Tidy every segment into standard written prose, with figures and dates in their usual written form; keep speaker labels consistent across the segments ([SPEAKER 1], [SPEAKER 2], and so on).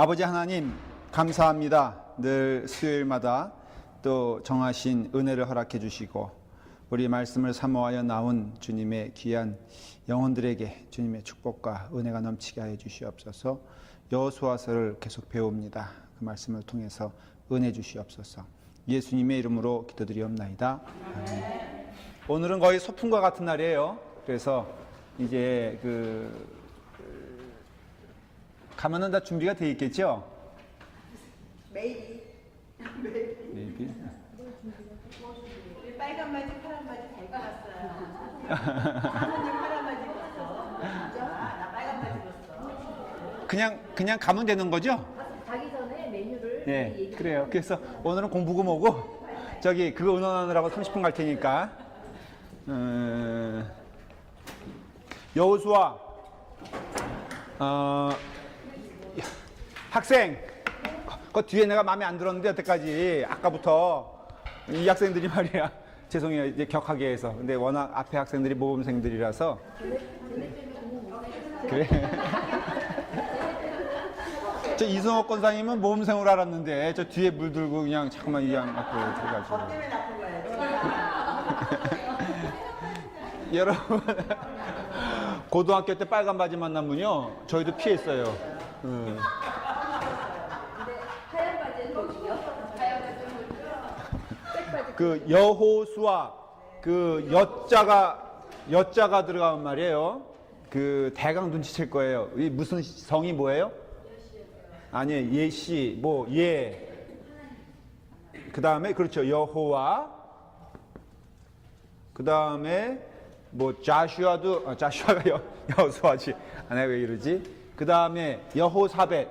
[SPEAKER 1] 아버지 하나님 감사합니다. 늘 수요일마다 또 정하신 은혜를 허락해 주시고 우리 말씀을 사모하여 나온 주님의 귀한 영혼들에게 주님의 축복과 은혜가 넘치게 하여 주시옵소서. 여호수아서를 계속 배웁니다. 그 말씀을 통해서 은혜 주시옵소서. 예수님의 이름으로 기도드리옵나이다. 아멘. 오늘은 거의 소풍과 같은 날이에요. 그래서 이제 가면은 다 준비가 돼 있겠죠?
[SPEAKER 2] 메이비. 우리 빨간 바지, 파란 바지 다 입고 왔어요. 사모님 파란 바지 입었어. 진짜? 나 빨간 바지 입었어.
[SPEAKER 1] 그냥 가면 되는 거죠?
[SPEAKER 3] 가기 전에 메뉴를
[SPEAKER 1] 네, 그래요. 그래서 오늘은 공부금 오고 저기 그거 의논하느라고 30분 갈 테니까 여호수아 학생 그 뒤에 내가 마음에 안 들었는데 여태까지 아까부터 이 학생들이 말이야 죄송해요 이제 격하게 해서 근데 워낙 앞에 학생들이 모범생들이라서 그래 저 이승호 권사님은 모범생으로 알았는데 저 뒤에 물들고 그냥 잠깐만 이양 앞으로 들어가지고
[SPEAKER 2] 법 때문에 나쁜 거야.
[SPEAKER 1] 여러분 고등학교 때 빨간 바지 만나면요 저희도 피했어요.
[SPEAKER 3] 근데 하얀 바지는 뭐지요? 하얀 바지는 뭐지요? 색바지.
[SPEAKER 1] 그 여호수아 그 여자가 들어가는 말이에요. 그 대강 눈치챌 거예요. 이 무슨 성이 뭐예요? 아니 예시 그 다음에 그렇죠 여호와 그 다음에 자슈아도 자슈아가 여호수아지 내가 왜 이러지? 그 다음에 여호사벳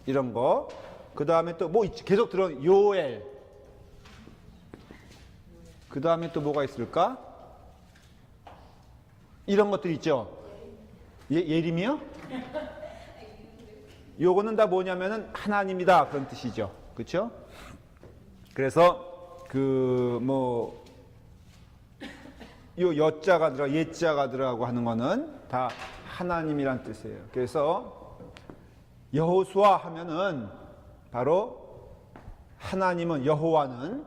[SPEAKER 1] 이런 거 그 다음에 또 계속 들어 요엘 그 다음에 또 뭐가 있을까? 이런 것들 있죠. 예림이요? 요거는 다 뭐냐면은 하나님이다 그런 뜻이죠. 그렇죠? 그래서 요 여자가 들어 예자가 들어가고 하는 거는 다 하나님이란 뜻이에요. 그래서 여호수아 하면은 바로 하나님은 여호와는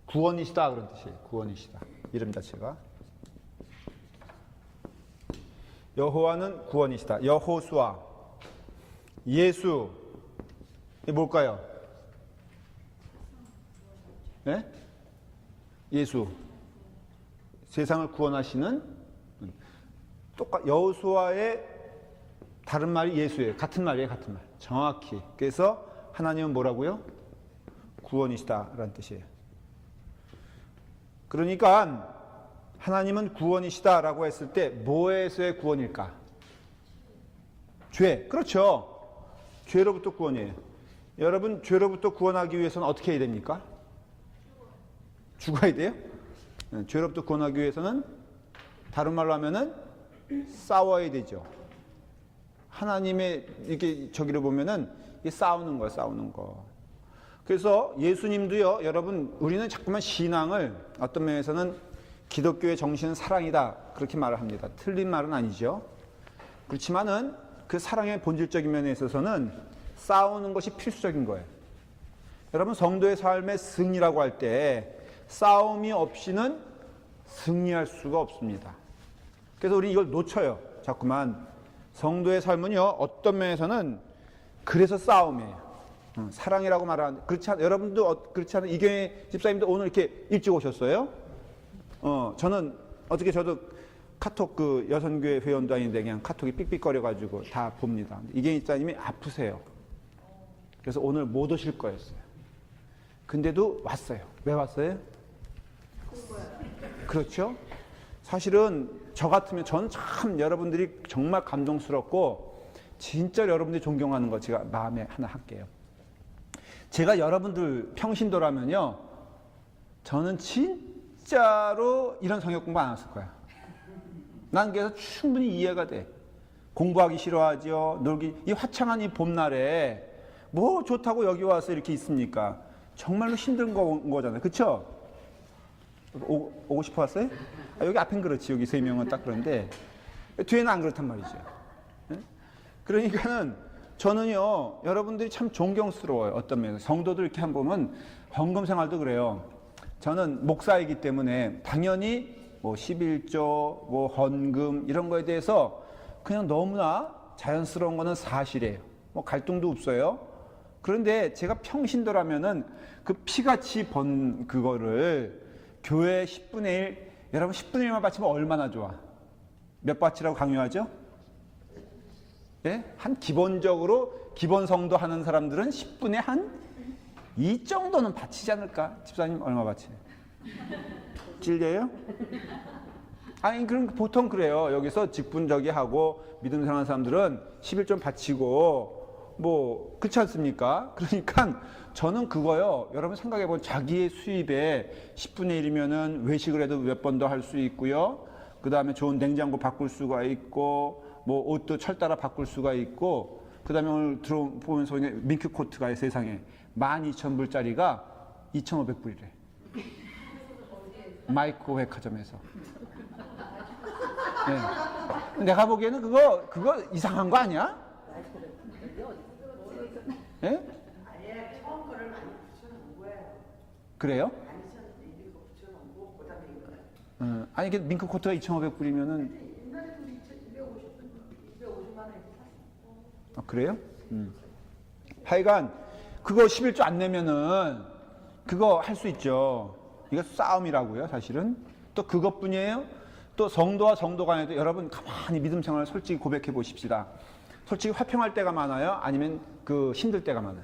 [SPEAKER 1] 구원이시다 그런 뜻이에요. 구원이시다. 이름 자체가 여호와는 구원이시다. 여호수아 예수 이게 뭘까요? 네? 예수 세상을 구원하시는 여호수아의 다른 말이 예수예요. 같은 말이에요. 같은 말 정확히. 그래서 하나님은 뭐라고요? 구원이시다 라는 뜻이에요. 그러니까 하나님은 구원이시다 라고 했을 때 뭐에서의 구원일까? 죄. 그렇죠. 죄로부터 구원이에요. 여러분 죄로부터 구원하기 위해서는 어떻게 해야 됩니까? 죽어야 돼요? 죄로부터 구원하기 위해서는 다른 말로 하면은 싸워야 되죠. 하나님의 이렇게 저기를 보면은 이게 싸우는 거예요. 싸우는 거. 그래서 예수님도요. 여러분 우리는 자꾸만 신앙을 어떤 면에서는 기독교의 정신은 사랑이다 그렇게 말을 합니다. 틀린 말은 아니죠. 그렇지만은 그 사랑의 본질적인 면에 있어서는 싸우는 것이 필수적인 거예요. 여러분 성도의 삶의 승리라고 할 때 싸움이 없이는 승리할 수가 없습니다. 그래서 우리 이걸 놓쳐요. 자꾸만 성도의 삶은요 어떤 면에서는 그래서 싸움이에요. 사랑이라고 말하는 그렇지 않아요. 여러분도 그렇지 않아요. 이경희 집사님도 오늘 이렇게 일찍 오셨어요? 저는 어떻게 저도 카톡 그 여선교회 회원도 아닌데 그냥 카톡이 삑삑거려가지고 다 봅니다. 이경희 집사님이 아프세요. 그래서 오늘 못 오실 거였어요. 근데도 왔어요. 왜 왔어요? 그렇죠? 사실은 저 같으면 저는 참 여러분들이 정말 감동스럽고 진짜 여러분들이 존경하는 거 제가 마음에 하나 할게요. 제가 여러분들 평신도라면요 저는 진짜로 이런 성역 공부 안 했을 거야. 난 그래서 충분히 이해가 돼. 공부하기 싫어하죠. 이 화창한 이 봄날에 뭐 좋다고 여기 와서 이렇게 있습니까? 정말로 힘든 거잖아요. 그쵸? 오고 싶어 왔어요? 여기 앞엔 그렇지. 여기 3명은 딱 그런데 뒤에는 안 그렇단 말이죠. 예? 그러니까는 저는요, 여러분들이 참 존경스러워요. 어떤 면에서. 성도들 이렇게 한번 보면 헌금 생활도 그래요. 저는 목사이기 때문에 당연히 뭐 11조, 뭐 헌금 이런 거에 대해서 그냥 너무나 자연스러운 거는 사실이에요. 뭐 갈등도 없어요. 그런데 제가 평신도라면은 그 피같이 번 그거를 교회 10분의 1, 여러분 10분의 1만 바치면 얼마나 좋아? 몇 바치라고 강요하죠? 예? 한 기본적으로 기본 성도 하는 사람들은 10분의 한 2 정도는 바치지 않을까? 집사님 얼마 바치요? 찔려요? 아니, 그럼 보통 그래요. 여기서 직분저기 하고 믿음 생활하는 사람들은 11좀 바치고 뭐 그렇지 않습니까? 그러니까 저는 그거요. 여러분 생각해보면 자기의 수입의 10분의 1이면은 외식을 해도 몇 번 더 할 수 있고요. 그 다음에 좋은 냉장고 바꿀 수가 있고 뭐 옷도 철 따라 바꿀 수가 있고 그 다음에 오늘 들어보면서 민크 코트가 세상에 12,000불짜리가 2,500불이래. 마이크로 백화점에서. 네. 내가 보기에는 그거 이상한 거 아니야? 예?
[SPEAKER 2] 아니야, 처음 거를 많이 붙여놓은 거예요.
[SPEAKER 1] 그래요?
[SPEAKER 2] 많이 이거 붙여놓고 그다음에 이거.
[SPEAKER 1] 아니, 민크 코트가 2,500불이면은.
[SPEAKER 2] 옛날에도 250만 원에 샀어.
[SPEAKER 1] 아, 그래요? 하여간, 그거 11조 안 내면은, 그거 할 수 있죠. 이거 싸움이라고요, 사실은. 또 그것뿐이에요? 또 성도와 성도 간에도 여러분 가만히 믿음 생활을 솔직히 고백해 보십시다. 솔직히 화평할 때가 많아요? 아니면 그 힘들 때가 많아요?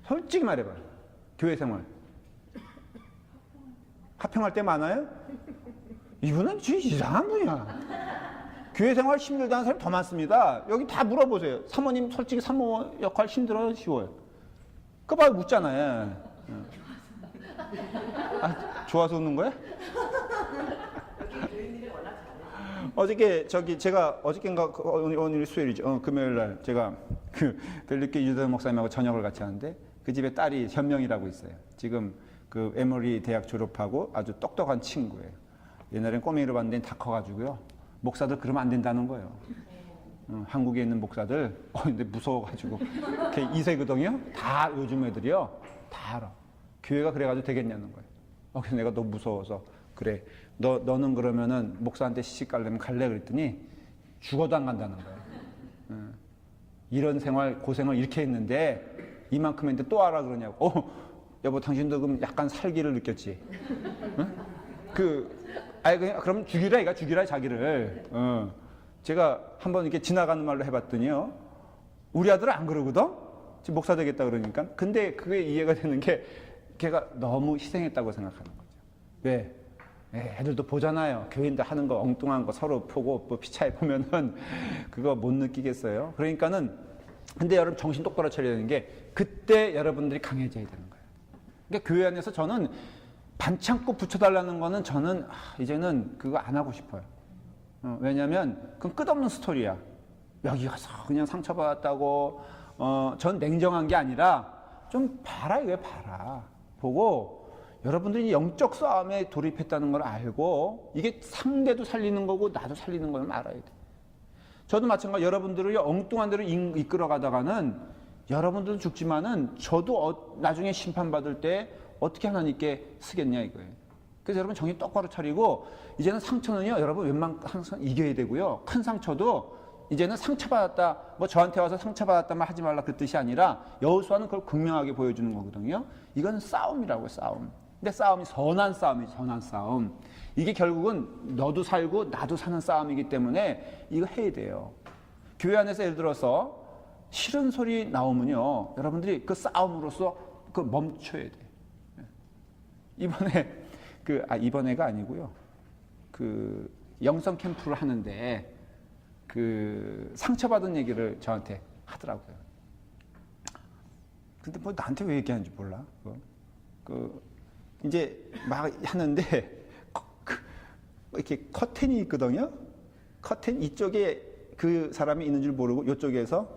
[SPEAKER 1] 솔직히 말해봐요. 교회 생활. 화평할 때 많아요? 이분은 진짜 이상한 분이야. 교회 생활 힘들다는 사람이 더 많습니다. 여기 다 물어보세요. 사모님 솔직히 사모 역할 힘들어요? 쉬워요? 그거 봐 묻잖아요. 아, 좋아서 웃는 거야? 어저께 제가 어저께인가 오늘 수요일이죠. 금요일 날 제가 그 벨리케 유다 목사님하고 저녁을 같이 하는데 그 집에 딸이 현명이라고 있어요. 지금 그 에머리 대학 졸업하고 아주 똑똑한 친구예요. 옛날엔 꼬맹이로 봤는데 다 커가지고요. 목사들 그러면 안 된다는 거예요. 한국에 있는 목사들 근데 무서워가지고 걔 2세거든요. 다 요즘 애들이요. 다 알아. 교회가 그래가지고 되겠냐는 거예요. 그래서 내가 너무 무서워서 그래. 너는 그러면은 목사한테 시집 가려면 갈래? 그랬더니 죽어도 안 간다는 거예요. 이런 생활, 고생을 이렇게 했는데 이만큼 했는데 또 하라 그러냐고. 여보, 당신도 그럼 약간 살기를 느꼈지? 그럼 죽이라, 이가 죽이라, 자기를. 제가 한번 이렇게 지나가는 말로 해봤더니요. 우리 아들은 안 그러거든? 지금 목사 되겠다 그러니까. 근데 그게 이해가 되는 게 걔가 너무 희생했다고 생각하는 거죠. 왜? 애들도 보잖아요. 교인들 하는 거 엉뚱한 거 서로 보고 뭐 피차에 보면은 그거 못 느끼겠어요. 그러니까는 근데 여러분 정신 똑바로 차려야 되는 게 그때 여러분들이 강해져야 되는 거예요. 그러니까 교회 안에서 저는 반창고 붙여달라는 거는 저는 이제는 그거 안 하고 싶어요. 왜냐하면 그건 끝없는 스토리야. 여기 가서 그냥 상처받았다고 전 냉정한 게 아니라 좀 봐라, 왜 봐라. 보고 여러분들이 영적 싸움에 돌입했다는 걸 알고 이게 상대도 살리는 거고 나도 살리는 걸 알아야 돼. 저도 마찬가지 여러분들을 엉뚱한 대로 이끌어 가다가는 여러분들은 죽지만은 저도 나중에 심판받을 때 어떻게 하나님께 쓰겠냐 이거예요. 그래서 여러분 정신 똑바로 차리고 이제는 상처는요 여러분 웬만큼 항상 이겨야 되고요. 큰 상처도 이제는 상처받았다 뭐 저한테 와서 상처받았다만 하지 말라 그 뜻이 아니라 여호수아는 그걸 극명하게 보여주는 거거든요. 이건 싸움이라고요. 싸움. 근데 싸움이 선한 싸움이죠. 선한 싸움. 이게 결국은 너도 살고 나도 사는 싸움이기 때문에 이거 해야 돼요. 교회 안에서 예를 들어서 싫은 소리 나오면요 여러분들이 그 싸움으로서 그 멈춰야 돼. 이번에 이번에가 아니고요. 그 영성 캠프를 하는데 그 상처받은 얘기를 저한테 하더라고요. 근데 뭐 나한테 왜 얘기하는지 몰라. 이제 막 하는데 이렇게 커튼이 있거든요. 커튼 이쪽에 그 사람이 있는 줄 모르고 이쪽에서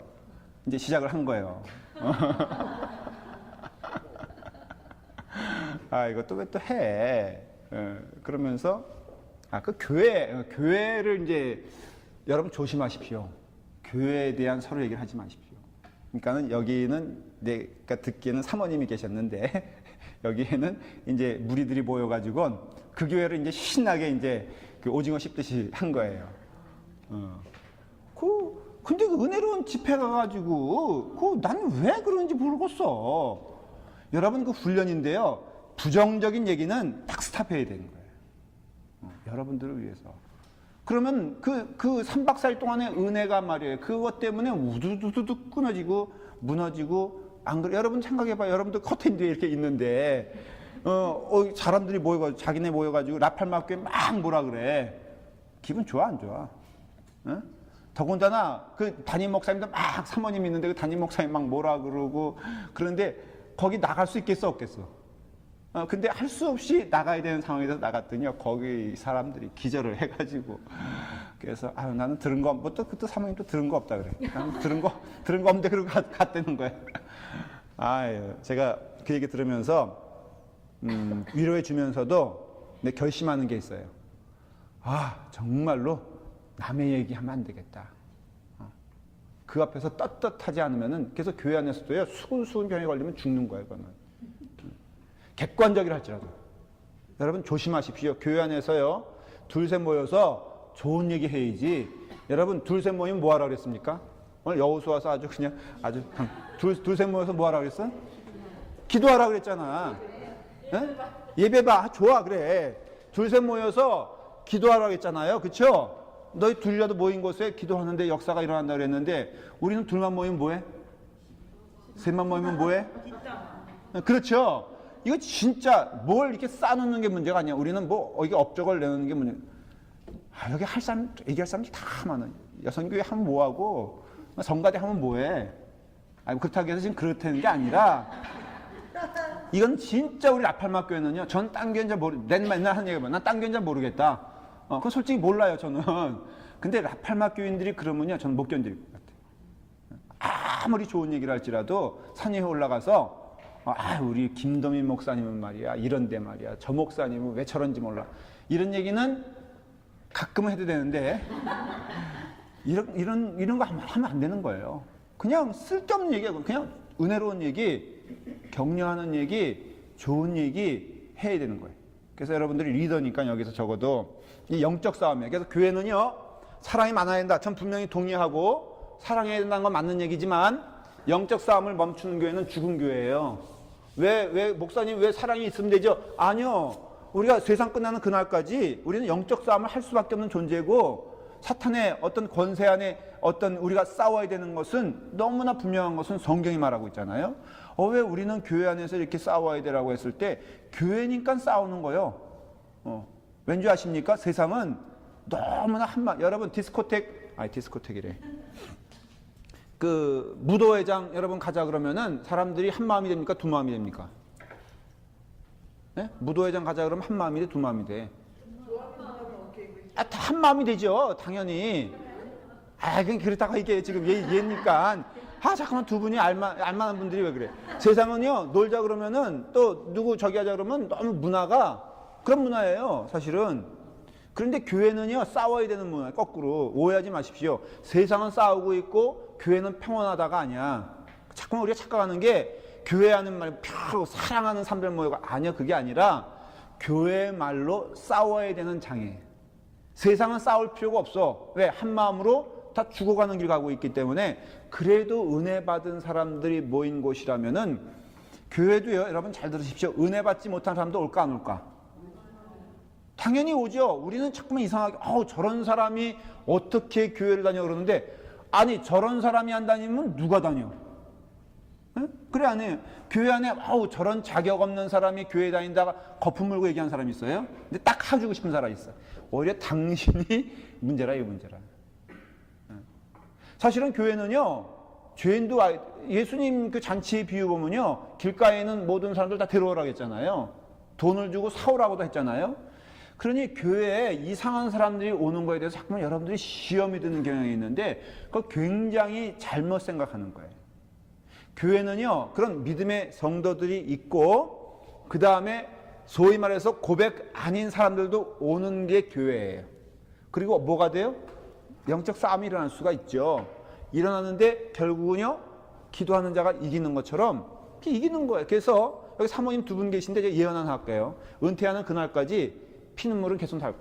[SPEAKER 1] 이제 시작을 한 거예요. 이것도 왜 또 해? 그러면서 그 교회를 이제 여러분 조심하십시오. 교회에 대한 서로 얘기를 하지 마십시오. 그러니까는 여기는 내가 듣기에는 사모님이 계셨는데 여기에는 이제 무리들이 모여가지고 그 교회를 이제 신나게 이제 그 오징어 씹듯이 한 거예요. 근데 그 은혜로운 집회 가가지고 나는 왜 그런지 모르겠어. 여러분 그 훈련인데요. 부정적인 얘기는 딱 스탑해야 되는 거예요. 여러분들을 위해서. 그러면 그 3박 4일 동안의 은혜가 말이에요. 그것 때문에 우두두두 끊어지고 무너지고 안 그래? 여러분 생각해봐요. 여러분들 커튼 뒤에 이렇게 있는데 사람들이 모여가지고 자기네 모여가지고 라팔마교에 막 뭐라 그래. 기분 좋아 안 좋아? 응? 더군다나 그 담임 목사님도 막 사모님 있는데 그 담임 목사님 막 뭐라 그러고 그런데 거기 나갈 수 있겠어 없겠어? 근데 할 수 없이 나가야 되는 상황에서 나갔더니 거기 사람들이 기절을 해가지고 그래서 나는 들은 거 뭐 또 그때 사모님 또 들은 거 없다 그래. 나는 들은 거 없는데 그러고 갔다는 거야. 제가 그 얘기 들으면서 위로해 주면서도 내 결심하는 게 있어요. 정말로 남의 얘기하면 안 되겠다. 그 앞에서 떳떳하지 않으면은 그래서 교회 안에서도요 수근수근 병에 걸리면 죽는 거예요. 그거는 객관적이라 할지라도 여러분 조심하십시오. 교회 안에서요 둘셋 모여서 좋은 얘기 해야지. 여러분 둘셋 모이면 뭐 하라 그랬습니까? 오늘 여호수 와서 아주 둘셋 모여서 뭐 하라 그랬어? 기도하라 그랬잖아. 예배 봐. 좋아 그래. 둘셋 모여서 기도하라 그랬잖아요. 그렇죠? 너희 둘이라도 모인 곳에 기도하는데 역사가 일어난다 그랬는데 우리는 둘만 모이면 뭐해? 셋만 모이면 뭐해? 그렇죠? 이거 진짜 뭘 이렇게 쌓아놓는 게 문제가 아니야. 우리는 이게 업적을 내놓는 게 문제. 여기 할 사람, 얘기할 사람이 다 많아. 여성교회 하면 뭐하고 성가대 하면 뭐해? 그렇다고 해서 지금 그렇다는 게 아니라 이건 진짜 우리 라팔마교회는요. 전 딴 교회인 줄 맨날 하는 얘기가 난 딴 교회인 줄 모르겠다. 그건 솔직히 몰라요, 저는. 근데 라팔마 교인들이 그러면요, 저는 못 견딜 것 같아요. 아무리 좋은 얘기를 할지라도 산 위에 올라가서, 우리 김도민 목사님은 말이야, 이런데 말이야, 저 목사님은 왜 저런지 몰라. 이런 얘기는 가끔은 해도 되는데, 이런 거 하면 안 되는 거예요. 그냥 쓸데없는 얘기하고, 그냥 은혜로운 얘기, 격려하는 얘기, 좋은 얘기 해야 되는 거예요. 그래서 여러분들이 리더니까 여기서 적어도 이 영적 싸움이에요. 그래서 교회는요, 사랑이 많아야 된다. 전 분명히 동의하고 사랑해야 된다는 건 맞는 얘기지만 영적 싸움을 멈추는 교회는 죽은 교회예요. 왜 목사님 왜 사랑이 있으면 되죠? 아니요. 우리가 세상 끝나는 그날까지 우리는 영적 싸움을 할 수밖에 없는 존재고 사탄의 어떤 권세 안에 우리가 싸워야 되는 것은 너무나 분명한 것은 성경이 말하고 있잖아요. 왜 우리는 교회 안에서 이렇게 싸워야 되라고 했을 때 교회니까 싸우는 거예요. 왠지 아십니까? 세상은 너무나 여러분 디스코텍이래. 그 무도회장 여러분 가자 그러면은 사람들이 한 마음이 됩니까? 두 마음이 됩니까? 네? 무도회장 가자 그러면 한 마음이 돼? 두 마음이 돼? 다 한 마음이 되죠. 당연히. 그렇다가 이게 지금 얘니까. 잠깐만 두 분이 알만한 분들이 왜 그래? 세상은요, 놀자 그러면은 또 누구 저기 하자 그러면 너무 문화가 그런 문화예요, 사실은. 그런데 교회는요, 싸워야 되는 문화예요, 거꾸로. 오해하지 마십시오. 세상은 싸우고 있고 교회는 평온하다가 아니야. 자꾸만 우리가 착각하는 게 교회 하는 말, 사랑하는 사람들 모여가 아니야. 그게 아니라 교회 말로 싸워야 되는 장애. 세상은 싸울 필요가 없어. 왜? 한 마음으로 다 죽어가는 길 가고 있기 때문에. 그래도 은혜 받은 사람들이 모인 곳이라면은 교회도요, 여러분 잘 들으십시오. 은혜 받지 못한 사람도 올까 안 올까? 당연히 오죠. 우리는 자꾸만 이상하게 저런 사람이 어떻게 교회를 다녀 그러는데 아니 저런 사람이 안 다니면 누가 다녀? 네? 그래 안 해요. 교회 안에 저런 자격 없는 사람이 교회 다닌다가 거품 물고 얘기하는 사람이 있어요. 근데 딱 해주고 싶은 사람이 있어요. 오히려 당신이 문제라 이 문제라. 사실은 교회는요, 죄인도 예수님 그 잔치의 비유 보면요, 길가에는 모든 사람들 다 데려오라고 했잖아요. 돈을 주고 사오라고도 했잖아요. 그러니 교회에 이상한 사람들이 오는 거에 대해서 자꾸만 여러분들이 시험이 드는 경향이 있는데 그걸 굉장히 잘못 생각하는 거예요. 교회는요, 그런 믿음의 성도들이 있고 그 다음에 소위 말해서 고백 아닌 사람들도 오는 게 교회예요. 그리고 뭐가 돼요? 영적 싸움이 일어날 수가 있죠. 일어나는데 결국은요, 기도하는 자가 이기는 것처럼 이기는 거예요. 그래서 여기 사모님 두 분 계신데 제가 예언 하나 할게요. 은퇴하는 그날까지 피눈물은 계속 날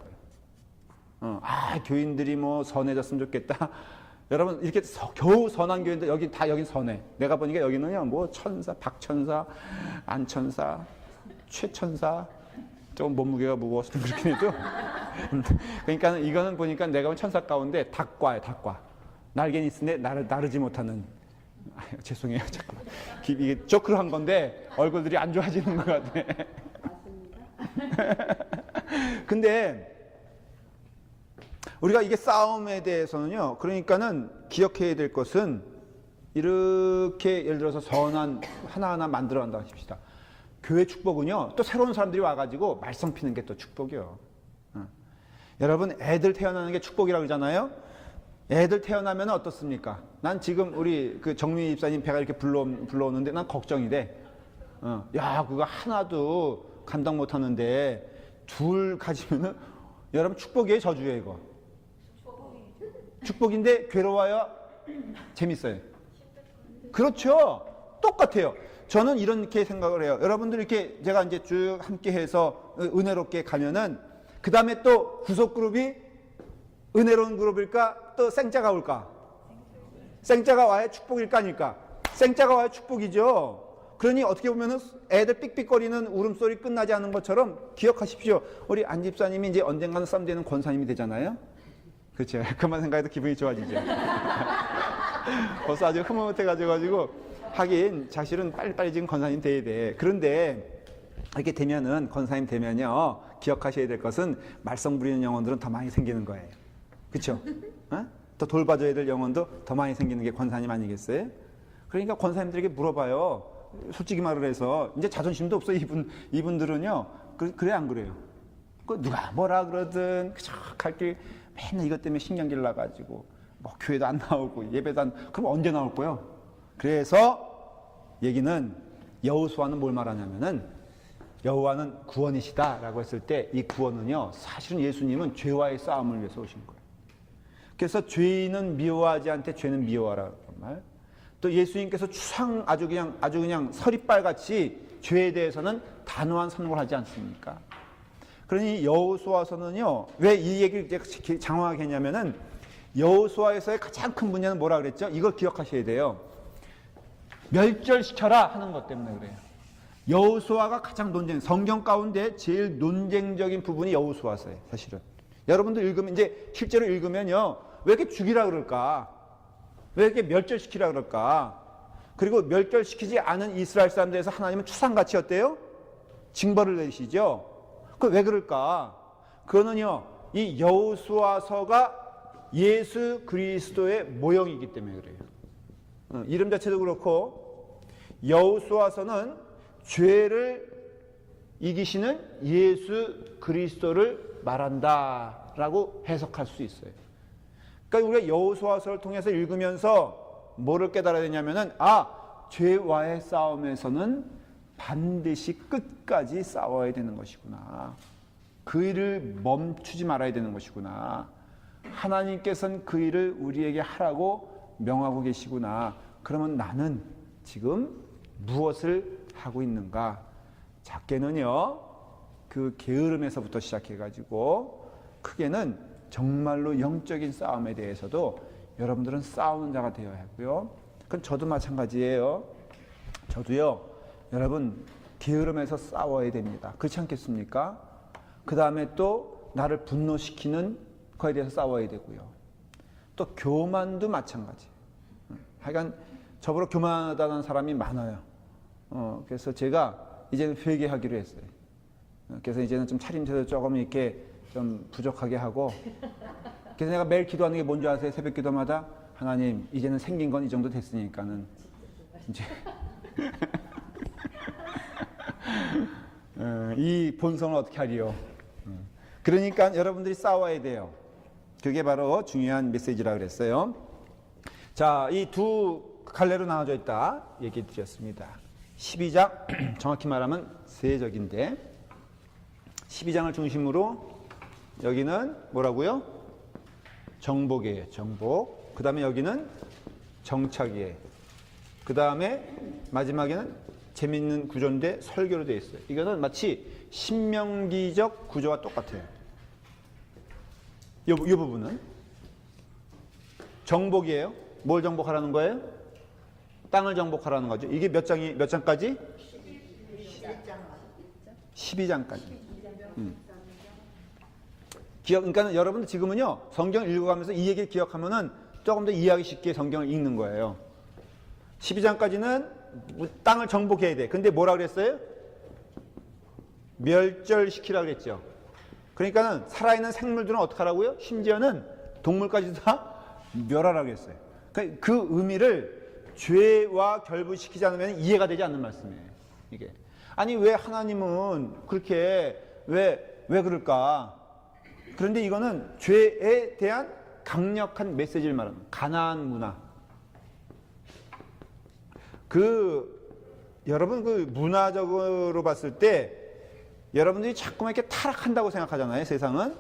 [SPEAKER 1] 거예요. 교인들이 뭐 선해졌으면 좋겠다. 여러분 이렇게 겨우 선한 교인들 여기 다 여긴 선해. 내가 보니까 여기는요 뭐 천사, 박천사, 안천사, 최천사. 조금 몸무게가 무거워서 좀 그렇긴 해도. 그러니까 이거는 보니까 내가 본 천사 가운데 닭과예요, 닭과. 날개는 있는데 나르지 못하는. 죄송해요, 잠깐만. 이게 조크를 한 건데 얼굴들이 안 좋아지는 것 같아. 근데 우리가 이게 싸움에 대해서는요, 그러니까는 기억해야 될 것은 이렇게 예를 들어서 선한 하나하나 만들어 간다 하십시다. 교회 축복은요, 또 새로운 사람들이 와가지고 말썽 피는 게 또 축복이요. 여러분, 애들 태어나는 게 축복이라고 그러잖아요? 애들 태어나면 어떻습니까? 난 지금 우리 그 정미 집사님 배가 이렇게 불러오는데 난 걱정이 돼. 야, 그거 하나도 감당 못 하는데 둘 가지면은 여러분 축복이에요, 저주예요, 이거? 축복인데 괴로워야 재밌어요. 그렇죠. 똑같아요. 저는 이렇게 생각을 해요. 여러분들 이렇게 제가 이제 쭉 함께 해서 은혜롭게 가면은 그 다음에 또 구속 그룹이 은혜로운 그룹일까? 또 생자가 올까? 생자가 와야 축복일까 아닐까? 생자가 와야 축복이죠. 그러니 어떻게 보면은 애들 삑삑거리는 울음소리 끝나지 않은 것처럼 기억하십시오. 우리 안 집사님이 이제 언젠가는 썸되는 권사님이 되잖아요. 그렇죠. 그만 생각해도 기분이 좋아지죠. 벌써 아주 흐뭇해가지고 하긴 사실은 빨리빨리 지금 권사님 돼야 돼. 그런데 이렇게 되면은 권사님 되면요, 기억하셔야 될 것은 말썽 부리는 영혼들은 더 많이 생기는 거예요. 그렇죠? 더 돌봐줘야 될 영혼도 더 많이 생기는 게 권사님 아니겠어요? 그러니까 권사님들에게 물어봐요. 솔직히 말을 해서 이제 자존심도 없어 이분들은요. 그래 안 그래요? 누가 뭐라 그러든 그저 갈 길 맨날 이것 때문에 신경질 나가지고 뭐 교회도 안 나오고 예배도 안. 그럼 언제 나올 거예요? 그래서 얘기는 여호수아는 뭘 말하냐면은 여호와는 구원이시다라고 했을 때 이 구원은요, 사실은 예수님은 죄와의 싸움을 위해서 오신 거예요. 그래서 죄인은 미워하지 않되 죄는 미워하라는 말. 또 예수님께서 아주 그냥 서리빨같이 죄에 대해서는 단호한 선고를 하지 않습니까? 그러니 여호수아서는요, 왜 이 얘기를 이제 장황하게 했냐면은 여호수아에서의 가장 큰 문제는 뭐라 그랬죠? 이걸 기억하셔야 돼요. 멸절시켜라 하는 것 때문에 그래요. 여호수아가 가장 성경 가운데 제일 논쟁적인 부분이 여호수아서예요, 사실은. 여러분들 읽으면, 이제 실제로 읽으면요, 왜 이렇게 죽이라 그럴까? 왜 이렇게 멸절시키라 그럴까? 그리고 멸절시키지 않은 이스라엘 사람들에서 하나님은 추상같이 어때요? 징벌을 내리시죠? 그 왜 그럴까? 그거는요, 이 여호수아서가 예수 그리스도의 모형이기 때문에 그래요. 이름 자체도 그렇고, 여호수아서는 죄를 이기시는 예수 그리스도를 말한다라고 해석할 수 있어요. 그러니까 우리가 여호수아서를 통해서 읽으면서 뭐를 깨달아야 되냐면은, 죄와의 싸움에서는 반드시 끝까지 싸워야 되는 것이구나. 그 일을 멈추지 말아야 되는 것이구나. 하나님께서는 그 일을 우리에게 하라고 명하고 계시구나. 그러면 나는 지금 무엇을 하고 있는가? 작게는요, 그 게으름에서부터 시작해가지고 크게는 정말로 영적인 싸움에 대해서도 여러분들은 싸우는 자가 되어야 하고요. 그건 저도 마찬가지예요. 저도요, 여러분 게으름에서 싸워야 됩니다. 그렇지 않겠습니까? 그 다음에 또 나를 분노시키는 거에 대해서 싸워야 되고요. 또 교만도 마찬가지. 하여간 저보다 교만하다는 사람이 많아요. 그래서 제가 이제는 회개하기로 했어요. 그래서 이제는 좀 차림새도 조금 이렇게 좀 부족하게 하고, 그래서 내가 매일 기도하는 게 뭔지 아세요? 새벽 기도마다 하나님, 이제는 생긴 건 이 정도 됐으니까는 이제 이 본성을 어떻게 하리요? 그러니까 여러분들이 싸워야 돼요. 그게 바로 중요한 메시지라고 그랬어요. 자, 이 두 갈래로 나눠져 있다 얘기 드렸습니다. 12장, 정확히 말하면 세적인데 12장을 중심으로 여기는 뭐라고요? 정복이에요. 정복. 그 다음에 여기는 정착이에요. 그 다음에 마지막에는 재밌는 구조인데 설교로 되어 있어요. 이거는 마치 신명기적 구조와 똑같아요. 이 부분은 정복이에요. 뭘 정복하라는 거예요? 땅을 정복하라는 거죠. 이게 몇 장까지? 12장까지. 그러니까 여러분들 지금은요, 성경을 읽어가면서 이 얘기를 기억하면은 조금 더 이해하기 쉽게 성경을 읽는 거예요. 12장까지는 땅을 정복해야 돼. 근데 뭐라 그랬어요? 멸절시키라 그랬죠. 그러니까는 살아있는 생물들은 어떻게 하라고요? 심지어는 동물까지도 다 멸하라 그랬어요. 그 의미를 죄와 결부시키지 않으면 이해가 되지 않는 말씀이에요. 이게. 아니, 왜 하나님은 그렇게, 왜 그럴까? 그런데 이거는 죄에 대한 강력한 메시지를 말하는 가나안 문화. 여러분 문화적으로 봤을 때 여러분들이 자꾸만 이렇게 타락한다고 생각하잖아요, 세상은.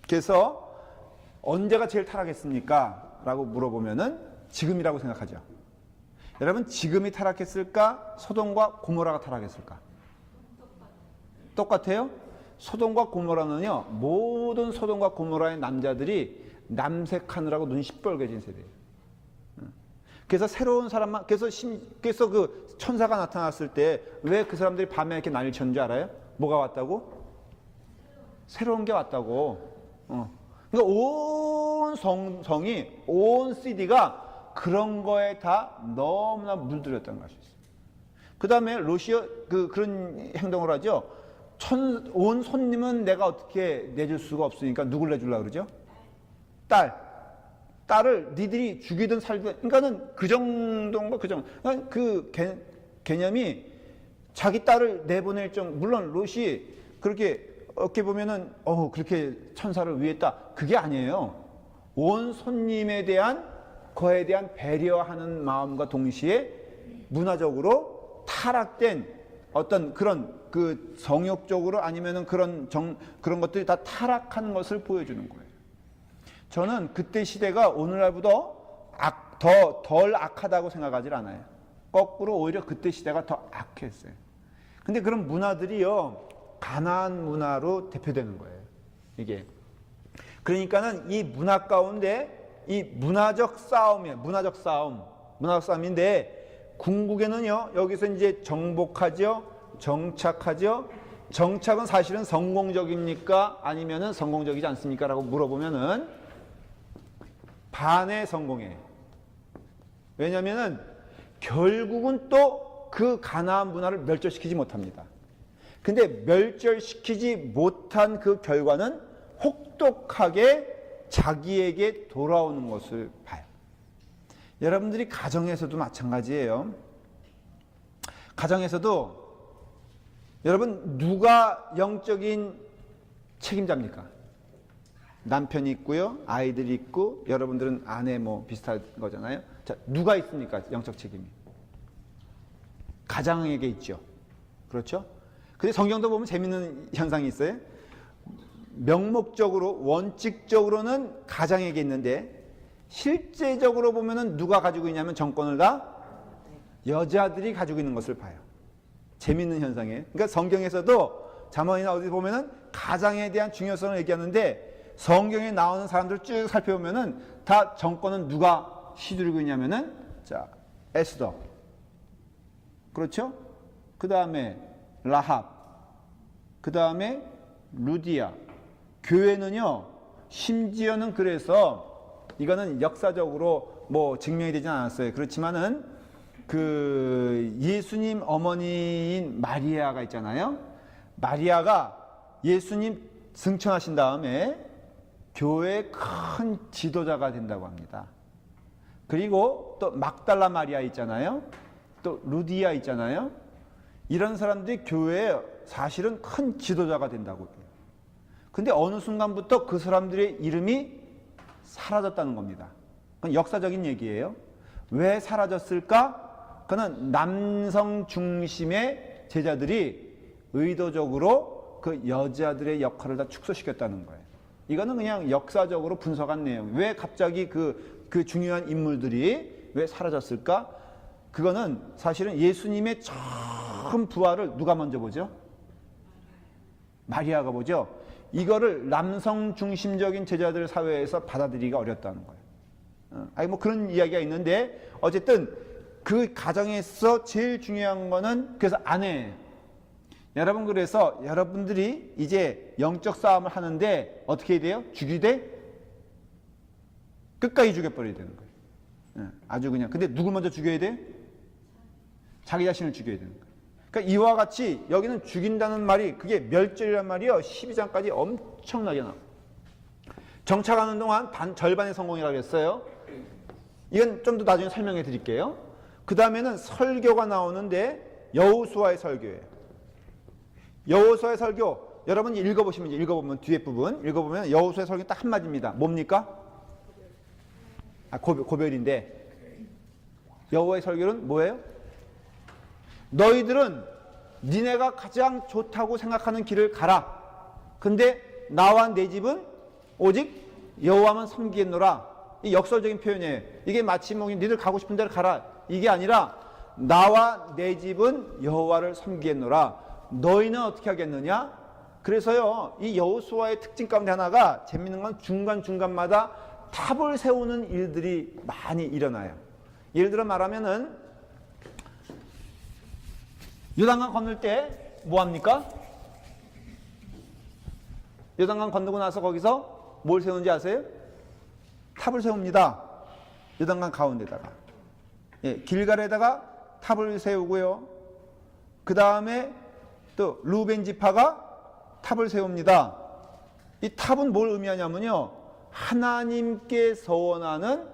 [SPEAKER 1] 그래서 언제가 제일 타락했습니까? 라고 물어보면은 지금이라고 생각하죠. 여러분, 지금이 타락했을까? 소돔과 고모라가 타락했을까? 똑같아요? 소돔과 고모라는요, 모든 소돔과 고모라의 남자들이 남색하느라고 눈이 시뻘개진 세대예요. 그래서 새로운 사람만, 그래서 그 천사가 나타났을 때 왜 그 사람들이 밤에 이렇게 난리를 쳤는 줄 알아요? 뭐가 왔다고? 새로운 게 왔다고. 그러니까 온 성이, 온 CD가 그런 거에 다 너무나 물들였다는 것이 있어요. 그 다음에 러시아, 그런 행동을 하죠. 온 손님은 내가 어떻게 내줄 수가 없으니까 누굴 내주려고 그러죠? 딸을 니들이 죽이든 살든, 그러니까는 그 정도인가, 그 정도. 그러니까 그 개념이 자기 딸을 내보낼 정도, 물론 롯이 그렇게 어떻게 보면은, 그렇게 천사를 위했다. 그게 아니에요. 온 손님에 대한, 거에 대한 배려하는 마음과 동시에 문화적으로 타락된 어떤 그런 성욕적으로 아니면은 그런 것들이 다 타락한 것을 보여주는 거예요. 저는 그때 시대가 오늘날보다 덜 악하다고 생각하지 않아요. 거꾸로 오히려 그때 시대가 더 악했어요. 근데 그런 문화들이요, 가나안 문화로 대표되는 거예요. 이게. 그러니까는 이 문화 가운데 이 문화적 싸움인데 궁극에는요, 여기서 이제 정복하죠, 정착하죠. 정착은 사실은 성공적입니까? 아니면은 성공적이지 않습니까? 라고 물어보면은 반의 성공이에요. 왜냐면은 결국은 또 그 가나안 문화를 멸절시키지 못합니다. 근데 멸절시키지 못한 그 결과는 혹독하게 자기에게 돌아오는 것을 봐요. 여러분들이 가정에서도 마찬가지예요. 가정에서도 여러분, 누가 영적인 책임자입니까? 남편이 있고요, 아이들이 있고, 여러분들은 아내 비슷한 거잖아요. 자, 누가 있습니까? 영적 책임이. 가장에게 있죠. 그렇죠? 근데 성경도 보면 재밌는 현상이 있어요. 명목적으로, 원칙적으로는 가장에게 있는데, 실제적으로 보면은 누가 가지고 있냐면 정권을 다 여자들이 가지고 있는 것을 봐요. 재밌는 현상이에요. 그러니까 성경에서도 잠언이나 어디 보면은 가장에 대한 중요성을 얘기하는데, 성경에 나오는 사람들 쭉 살펴보면은 다 정권은 누가 휘두르고 있냐면은, 자, 에스더. 그렇죠? 그 다음에 라합. 그 다음에 루디아. 교회는요, 심지어는 그래서 이거는 역사적으로 증명이 되지 않았어요. 그렇지만은 예수님 어머니인 마리아가 있잖아요. 마리아가 예수님 승천하신 다음에 교회의 큰 지도자가 된다고 합니다. 그리고 또 막달라 마리아 있잖아요. 또 루디아 있잖아요. 이런 사람들이 교회에 사실은 큰 지도자가 된다고 해요. 근데 어느 순간부터 그 사람들의 이름이 사라졌다는 겁니다. 그건 역사적인 얘기예요. 왜 사라졌을까? 그는 남성 중심의 제자들이 의도적으로 그 여자들의 역할을 다 축소시켰다는 거예요. 이거는 그냥 역사적으로 분석한 내용. 왜 갑자기 그 중요한 인물들이 왜 사라졌을까? 그거는 사실은 예수님의 처음 부활을 누가 먼저 보죠? 마리아가 보죠. 이거를 남성 중심적인 제자들 사회에서 받아들이기가 어렵다는 거예요. 아니 뭐 그런 이야기가 있는데 어쨌든 그 가정에서 제일 중요한 거는 그래서 아내예요. 여러분, 그래서 여러분들이 이제 영적 싸움을 하는데 어떻게 해야 돼요? 죽이되 끝까지 죽여버려야 되는 거예요. 아주 그냥. 근데 누굴 먼저 죽여야 돼요? 자기 자신을 죽여야 되는 거예요. 그러니까 이와 같이 여기는 죽인다는 말이 그게 멸절이란 말이요. 12장까지 엄청나게 나와요. 정착하는 동안 절반의 성공이라고 했어요. 이건 좀 더 나중에 설명해 드릴게요. 그 다음에는 설교가 나오는데 여호수아의 설교예요. 여호수아의 설교, 여러분 읽어보면 뒤에 부분 읽어보면 여호수아의 설교 딱 한마디입니다. 뭡니까? 고별인데 여호와의 설교는 뭐예요? 너희들은 니네가 가장 좋다고 생각하는 길을 가라. 근데 나와 내 집은 오직 여호와만 섬기겠노라. 이 역설적인 표현이에요. 이게 마치 뭐 니들 가고 싶은 데를 가라. 이게 아니라 나와 내 집은 여호와를 섬기겠노라. 너희는 어떻게 하겠느냐? 그래서요, 이 여호수아의 특징 가운데 하나가 재밌는 건 중간중간마다 탑을 세우는 일들이 많이 일어나요. 예를 들어 말하면은 요단강 건널 때 뭐 합니까? 요단강 건너고 나서 거기서 뭘 세우는지 아세요? 탑을 세웁니다. 요단강 가운데다가. 예, 길갈에다가 탑을 세우고요. 그 다음에 또 루벤 지파가 탑을 세웁니다. 이 탑은 뭘 의미하냐면요, 하나님께 서원하는,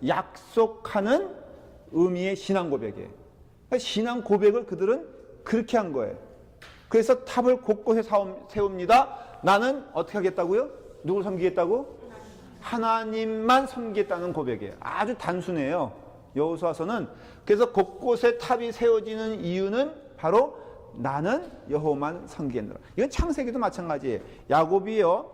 [SPEAKER 1] 약속하는 의미의 신앙 고백이에요. 그러니까 신앙 고백을 그들은 그렇게 한 거예요. 그래서 탑을 곳곳에 세웁니다. 나는 어떻게 하겠다고요? 누굴 섬기겠다고? 하나님만 섬기겠다는 고백이에요. 아주 단순해요, 여호수아서는. 그래서 곳곳에 탑이 세워지는 이유는 바로 나는 여호와만 섬기겠노라. 이건 창세기도 마찬가지예요. 야곱이요,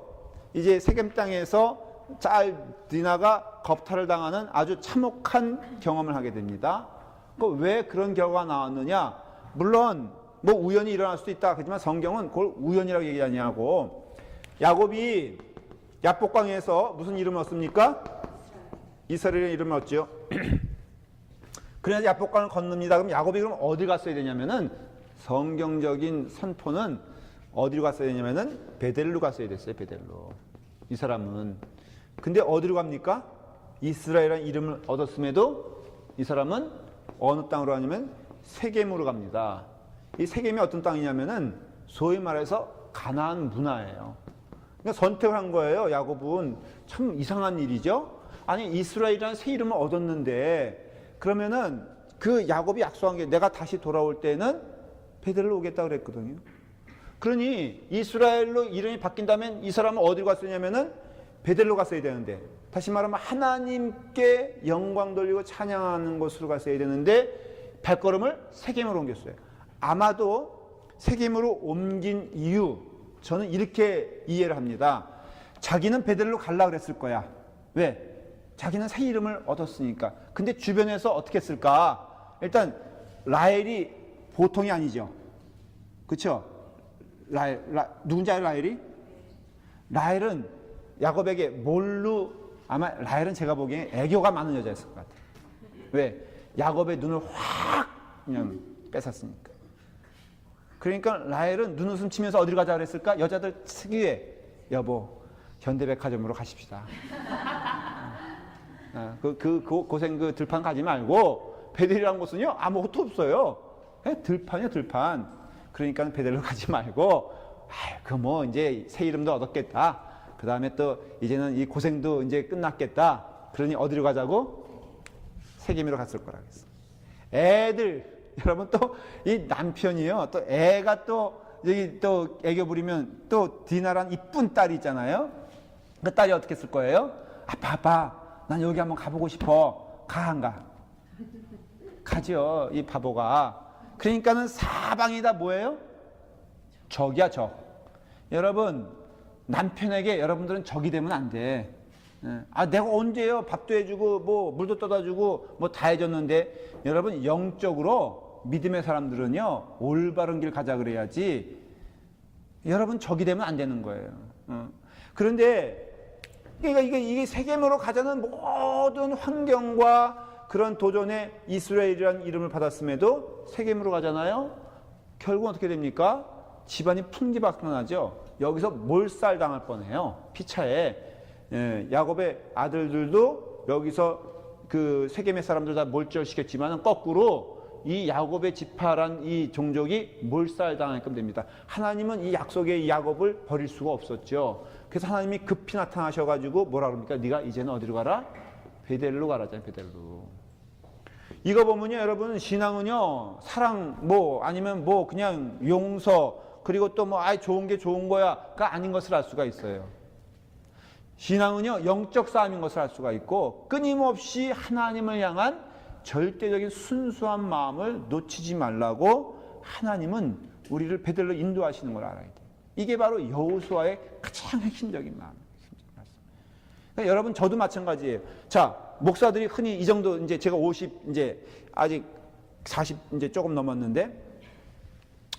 [SPEAKER 1] 이제 세겜 땅에서 잘 디나가 겁탈을 당하는 아주 참혹한 경험을 하게 됩니다. 왜 그런 결과가 나왔느냐? 물론 뭐 우연히 일어날 수도 있다. 하지만 성경은 그걸 우연이라고 얘기하지 않고, 야곱이 야복강에서 무슨 이름을 얻습니까? 이스라엘의 이름을 얻죠. 그래서 야복강을 건넙니다. 그럼 야곱이 그럼 어디 갔어야 되냐면은, 성경적인 선포는 어디로 갔어야 되냐면은 베델로 갔어야 됐어요. 베델로. 이 사람은. 근데 어디로 갑니까? 이스라엘이라는 이름을 얻었음에도 이 사람은 어느 땅으로 가냐면 세겜으로 갑니다. 이 세겜이 어떤 땅이냐면은 소위 말해서 가나안 문화예요. 그러니까 선택을 한 거예요. 야곱은. 참 이상한 일이죠. 아니, 이스라엘이라는 새 이름을 얻었는데, 그러면은 그 야곱이 약속한 게 내가 다시 돌아올 때는 베델로 오겠다고 그랬거든요. 그러니 이스라엘로 이름이 바뀐다면 이 사람은 어디로 갔었냐면은 베델로 갔어야 되는데, 다시 말하면 하나님께 영광 돌리고 찬양하는 곳으로 갔어야 되는데 발걸음을 세겜으로 옮겼어요. 아마도 세겜으로 옮긴 이유, 저는 이렇게 이해를 합니다. 자기는 베델로 가려고 그랬을 거야. 왜? 자기는 새 이름을 얻었으니까. 근데 주변에서 어떻게 했을까? 일단 라헬이 보통이 아니죠. 그렇죠? 누군지 알아요, 라헬이? 라헬은 야곱에게 아마 라헬은 제가 보기엔 애교가 많은 여자였을 것 같아요. 왜? 야곱의 눈을 확 그냥 뺏었으니까. 그러니까 라헬은 눈웃음 치면서 어디로 가자 그랬을까? 여자들 특유의, 여보, 현대백화점으로 가십시다. 고생 들판 가지 말고 베델이라는 곳은요 아무것도 없어요. 들판이요, 들판. 그러니까 베델로 가지 말고, 뭐 이제 새 이름도 얻었겠다. 그 다음에 또 이제는 이 고생도 이제 끝났겠다. 그러니 어디로 가자고? 세겜으로 갔을 거라 그랬어. 애들, 여러분, 또 이 남편이요, 또 애가 또 여기 또 애교 부리면 또 디나란 이쁜 딸이 있잖아요. 그 딸이 어떻게 했을 거예요? 아빠, 난 여기 한번 가보고 싶어. 가, 안 가? 가죠, 이 바보가. 그러니까는 사방이 다 뭐예요? 적이야, 적. 여러분, 남편에게 여러분들은 적이 되면 안 돼. 아, 내가 언제요? 밥도 해주고, 뭐, 물도 떠다 주고, 뭐 다 해줬는데, 여러분, 영적으로 믿음의 사람들은요, 올바른 길 가자 그래야지, 여러분, 적이 되면 안 되는 거예요. 그런데, 그러니까 이게 세겜으로 가자는 모든 환경과 그런 도전에 이스라엘이라는 이름을 받았음에도 세겜으로 가잖아요? 결국 어떻게 됩니까? 집안이 풍지박산나죠. 여기서 몰살당할 뻔해요. 피차에. 야곱의 아들들도 여기서 그 세겜의 사람들 다 몰절시켰지만 거꾸로 이 야곱의 지파란 이 종족이 몰살당하게끔 됩니다. 하나님은 이 약속의 야곱을 버릴 수가 없었죠. 그래서 하나님이 급히 나타나셔가지고 뭐라 그럽니까? 네가 이제는 어디로 가라? 베델로 가라잖아요. 베델로. 이거 보면요, 여러분, 신앙은요, 사랑, 뭐, 아니면 뭐, 그냥 용서, 그리고 또 뭐, 아이, 좋은 게 좋은 거야가 아닌 것을 알 수가 있어요. 신앙은요, 영적 싸움인 것을 알 수가 있고, 끊임없이 하나님을 향한 절대적인 순수한 마음을 놓치지 말라고 하나님은 우리를 베델로 인도하시는 걸 알아야 돼요. 이게 바로 여호수아의 가장 핵심적인 마음이에요. 그러니까 여러분, 저도 마찬가지예요. 자, 목사들이 흔히 이 정도, 이제 제가 50, 이제 아직 40 이제 조금 넘었는데,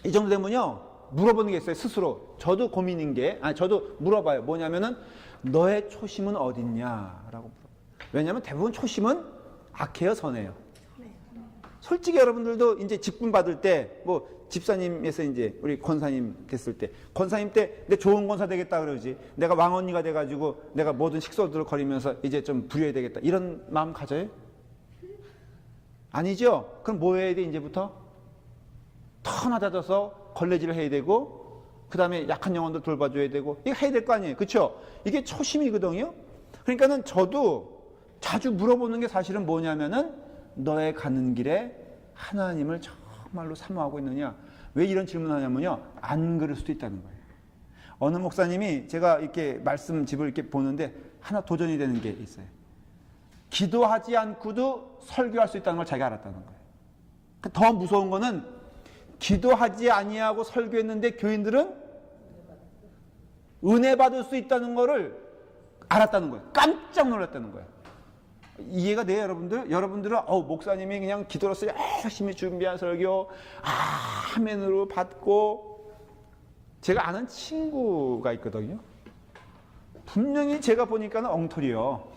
[SPEAKER 1] 이 정도 되면요, 물어보는 게 있어요, 스스로. 저도 고민인 게, 저도 물어봐요. 뭐냐면은, 너의 초심은 어딨냐라고 물어봐요. 왜냐하면 대부분 초심은 악해요, 선해요. 솔직히 여러분들도 이제 직분 받을 때, 뭐, 집사님에서 이제 우리 권사님 됐을 때, 권사님 때 내 좋은 권사 되겠다 그러지. 내가 왕언니가 돼가지고 내가 모든 식소들을 거리면서 이제 좀 부려야 되겠다. 이런 마음 가져요? 아니죠? 그럼 뭐 해야 돼, 이제부터? 더 낮아져서 걸레질을 해야 되고, 그 다음에 약한 영혼들 돌봐줘야 되고, 이거 해야 될 거 아니에요. 그쵸? 이게 초심이거든요? 그러니까는 저도 자주 물어보는 게 사실은 뭐냐면은, 너의 가는 길에 하나님을 정말로 사모하고 있느냐? 왜 이런 질문을 하냐면요, 안 그럴 수도 있다는 거예요. 어느 목사님이 제가 이렇게 말씀집을 이렇게 보는데 하나 도전이 되는 게 있어요. 기도하지 않고도 설교할 수 있다는 걸 자기가 알았다는 거예요. 더 무서운 거는 기도하지 아니하고 설교했는데 교인들은 은혜 받을 수 있다는 거를 알았다는 거예요. 깜짝 놀랐다는 거예요. 이해가 돼요, 여러분들? 여러분들은 목사님이 그냥 기도로서 열심히 준비한 설교 아멘으로 받고, 제가 아는 친구가 있거든요. 분명히 제가 보니까는 엉터리요.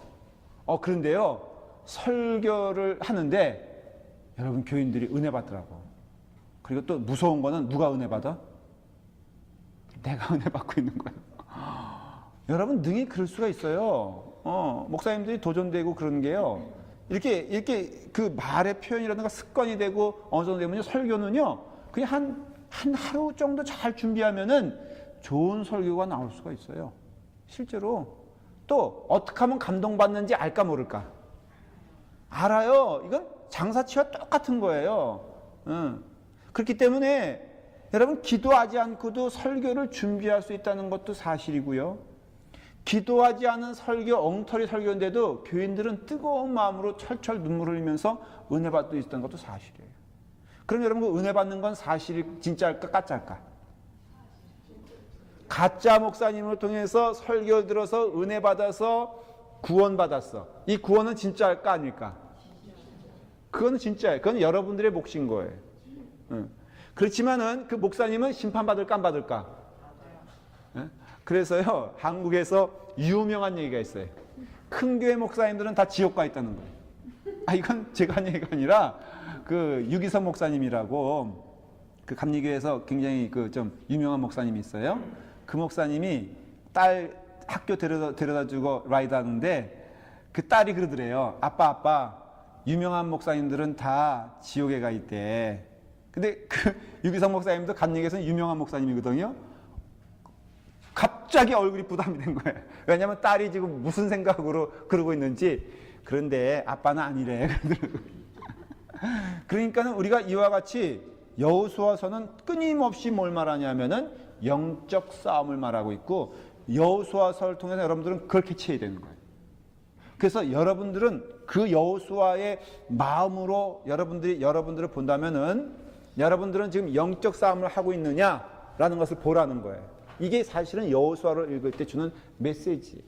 [SPEAKER 1] 그런데요, 설교를 하는데 여러분, 교인들이 은혜 받더라고. 그리고 또 무서운 거는 누가 은혜 받아? 내가 은혜 받고 있는 거예요. 여러분, 능히 그럴 수가 있어요. 목사님들이 도전되고 그런 게요, 이렇게 그 말의 표현이라든가 습관이 되고 어느 정도 되면요, 설교는요, 그냥 한 하루 정도 잘 준비하면은 좋은 설교가 나올 수가 있어요. 실제로. 또 어떻게 하면 감동받는지 알까 모를까? 알아요. 이건 장사치와 똑같은 거예요. 그렇기 때문에 여러분, 기도하지 않고도 설교를 준비할 수 있다는 것도 사실이고요. 기도하지 않은 설교, 엉터리 설교인데도 교인들은 뜨거운 마음으로 철철 눈물을 흘리면서 은혜 받을 수 있다는 것도 사실이에요. 그럼 여러분, 그 은혜 받는 건 사실이 진짜일까, 가짜일까? 가짜 목사님을 통해서 설교 들어서 은혜 받아서 구원 받았어. 이 구원은 진짜일까, 아닐까? 그거는 진짜예요. 그건 여러분들의 몫인 거예요. 그렇지만은 그 목사님은 심판받을까, 안 받을까? 그래서요, 한국에서 유명한 얘기가 있어요. 큰 교회 목사님들은 다 지옥 가 있다는 거예요. 이건 제가 한 얘기가 아니라 그 유기성 목사님이라고 그 감리교회에서 굉장히 그 좀 유명한 목사님이 있어요. 그 목사님이 딸 학교 데려다 주고 라이드 하는데 그 딸이 그러더래요. 아빠, 유명한 목사님들은 다 지옥에 가 있대. 근데 그 유기성 목사님도 감리교회에서는 유명한 목사님이거든요. 갑자기 얼굴이 부담이 된 거예요. 왜냐하면 딸이 지금 무슨 생각으로 그러고 있는지. 그런데 아빠는 아니래. 그러니까는 우리가 이와 같이 여호수아서는 끊임없이 뭘 말하냐면은 영적 싸움을 말하고 있고, 여호수아서를 통해서 여러분들은 그걸 캐치해야 되는 거예요. 그래서 여러분들은 그 여호수아의 마음으로 여러분들을 본다면은 여러분들은 지금 영적 싸움을 하고 있느냐라는 것을 보라는 거예요. 이게 사실은 여호수아를 읽을 때 주는 메시지.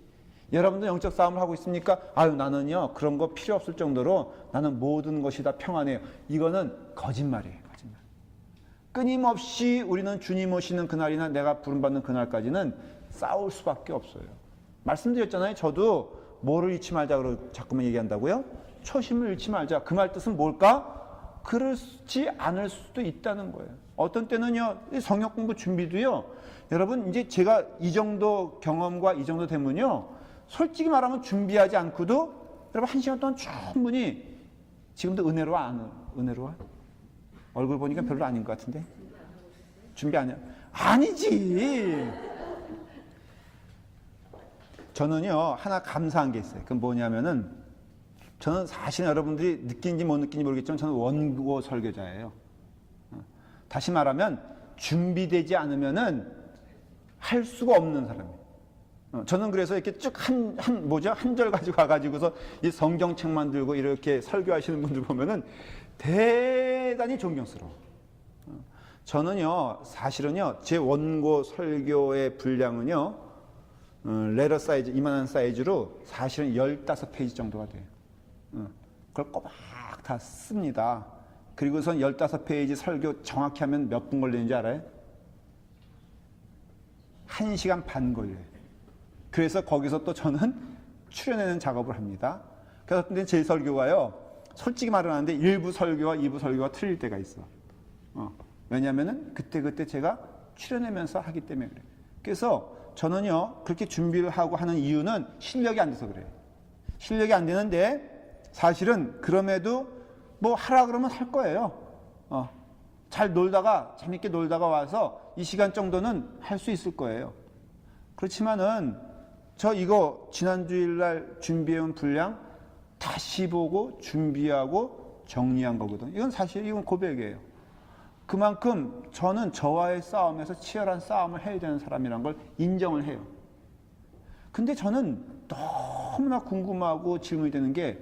[SPEAKER 1] 여러분도 영적 싸움을 하고 있습니까? 아유, 나는요 그런 거 필요 없을 정도로 나는 모든 것이 다 평안해요. 이거는 거짓말이에요. 거짓말. 끊임없이 우리는 주님 오시는 그날이나 내가 부름받는 그날까지는 싸울 수밖에 없어요. 말씀드렸잖아요. 저도 뭐를 잃지 말자고 자꾸만 얘기한다고요? 초심을 잃지 말자. 그 말 뜻은 뭘까? 그렇지 않을 수도 있다는 거예요. 어떤 때는요, 성역 공부 준비도요, 여러분, 이제 제가 이 정도 경험과 이 정도 되면요, 솔직히 말하면 준비하지 않고도 여러분 1시간 동안 충분히 지금도 은혜로워 안 은혜로워? 얼굴 보니까 별로 아닌 것 같은데? 준비 안 해? 아니지! 저는요, 하나 감사한 게 있어요. 그건 뭐냐면은, 저는 사실 여러분들이 느낀지 못 느낀지 모르겠지만 저는 원고 설교자예요. 다시 말하면, 준비되지 않으면은 할 수가 없는 사람이에요. 저는 그래서 이렇게 쭉 한 절 가지고 가가지고서 이 성경책만 들고 이렇게 설교하시는 분들 보면은 대단히 존경스러워. 저는요, 사실은요, 제 원고 설교의 분량은요, 레터 사이즈, 이만한 사이즈로 사실은 15페이지 정도가 돼요. 그걸 꼬박 다 씁니다. 그리고선 15페이지 설교 정확히 하면 몇 분 걸리는지 알아요? 1시간 반 걸려요. 그래서 거기서 또 저는 추려내는 작업을 합니다. 그래서 근데 제 설교가요, 솔직히 말은 하는데 1부 설교와 2부 설교가 틀릴 때가 있어. 왜냐면은 그때 제가 추려내면서 하기 때문에 그래요. 그래서 저는요, 그렇게 준비를 하고 하는 이유는 실력이 안 돼서 그래요. 실력이 안 되는데 사실은 그럼에도 뭐 하라 그러면 할 거예요. 잘 놀다가, 재밌게 놀다가 와서 이 시간 정도는 할 수 있을 거예요. 그렇지만은 저 이거 지난주일날 준비해온 분량 다시 보고 준비하고 정리한 거거든. 이건 사실 이건 고백이에요. 그만큼 저는 저와의 싸움에서 치열한 싸움을 해야 되는 사람이란 걸 인정을 해요. 근데 저는 너무나 궁금하고 질문이 되는 게,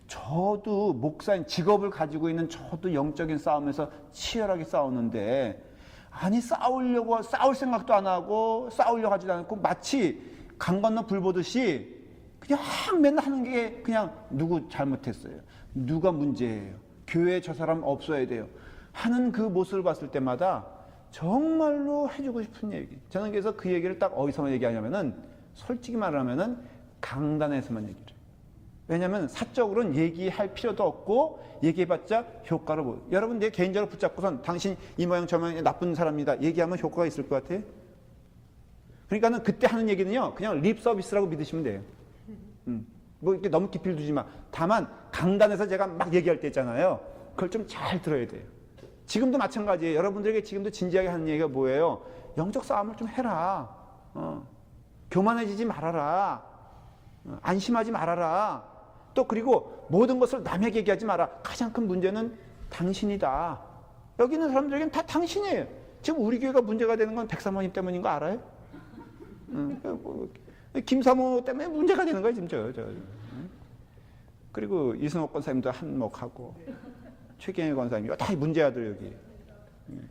[SPEAKER 1] 저도 목사인 직업을 가지고 있는 저도 영적인 싸움에서 치열하게 싸우는데, 아니 싸울 생각도 안 하고 싸우려고 하지도 않고 마치 강 건너 불 보듯이 그냥 맨날 하는 게 그냥 누구 잘못했어요, 누가 문제예요, 교회에 저 사람 없어야 돼요 하는 그 모습을 봤을 때마다 정말로 해주고 싶은 얘기. 저는 그래서 그 얘기를 딱 어디서만 얘기하냐면은, 솔직히 말하면은 강단에서만 얘기를 해요. 왜냐하면 사적으로는 얘기할 필요도 없고 얘기해봤자 효과를 못. 여러분 내 개인적으로 붙잡고선 당신 이 모양 저 모양 나쁜 사람이다 얘기하면 효과가 있을 것 같아요? 그러니까는 그때 하는 얘기는요, 그냥 립 서비스라고 믿으시면 돼요. 뭐 이렇게 너무 깊이를 두지 마. 다만 강단에서 제가 막 얘기할 때 있잖아요, 그걸 좀 잘 들어야 돼요. 지금도 마찬가지예요. 여러분들에게 지금도 진지하게 하는 얘기가 뭐예요? 영적 싸움을 좀 해라. 교만해지지 말아라. 안심하지 말아라. 또 그리고 모든 것을 남에게 얘기하지 마라. 가장 큰 문제는 당신이다. 여기 있는 사람들에게는 다 당신이에요. 지금 우리 교회가 문제가 되는 건 백사모님 때문인 거 알아요? 김사모 때문에 문제가 되는 거예요 지금 그리고 이승옥 권사님도 한몫하고 최경희 권사님 다 문제아들 여기.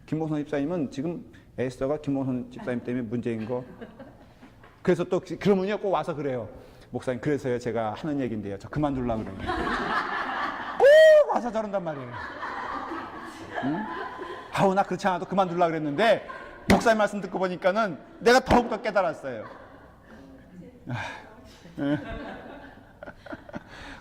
[SPEAKER 1] 김봉선 집사님은 지금 에스더가 김봉선 집사님 때문에 문제인 거. 그래서 또 그러면요 꼭 와서 그래요. 목사님 그래서요 제가 하는 얘기인데요 저 그만두려고 그래요. 꼭 와서 저런단 말이에요. 아우 나 그렇지 않아도 그만두려고 그랬는데 목사님 말씀 듣고 보니까는 내가 더욱더 깨달았어요.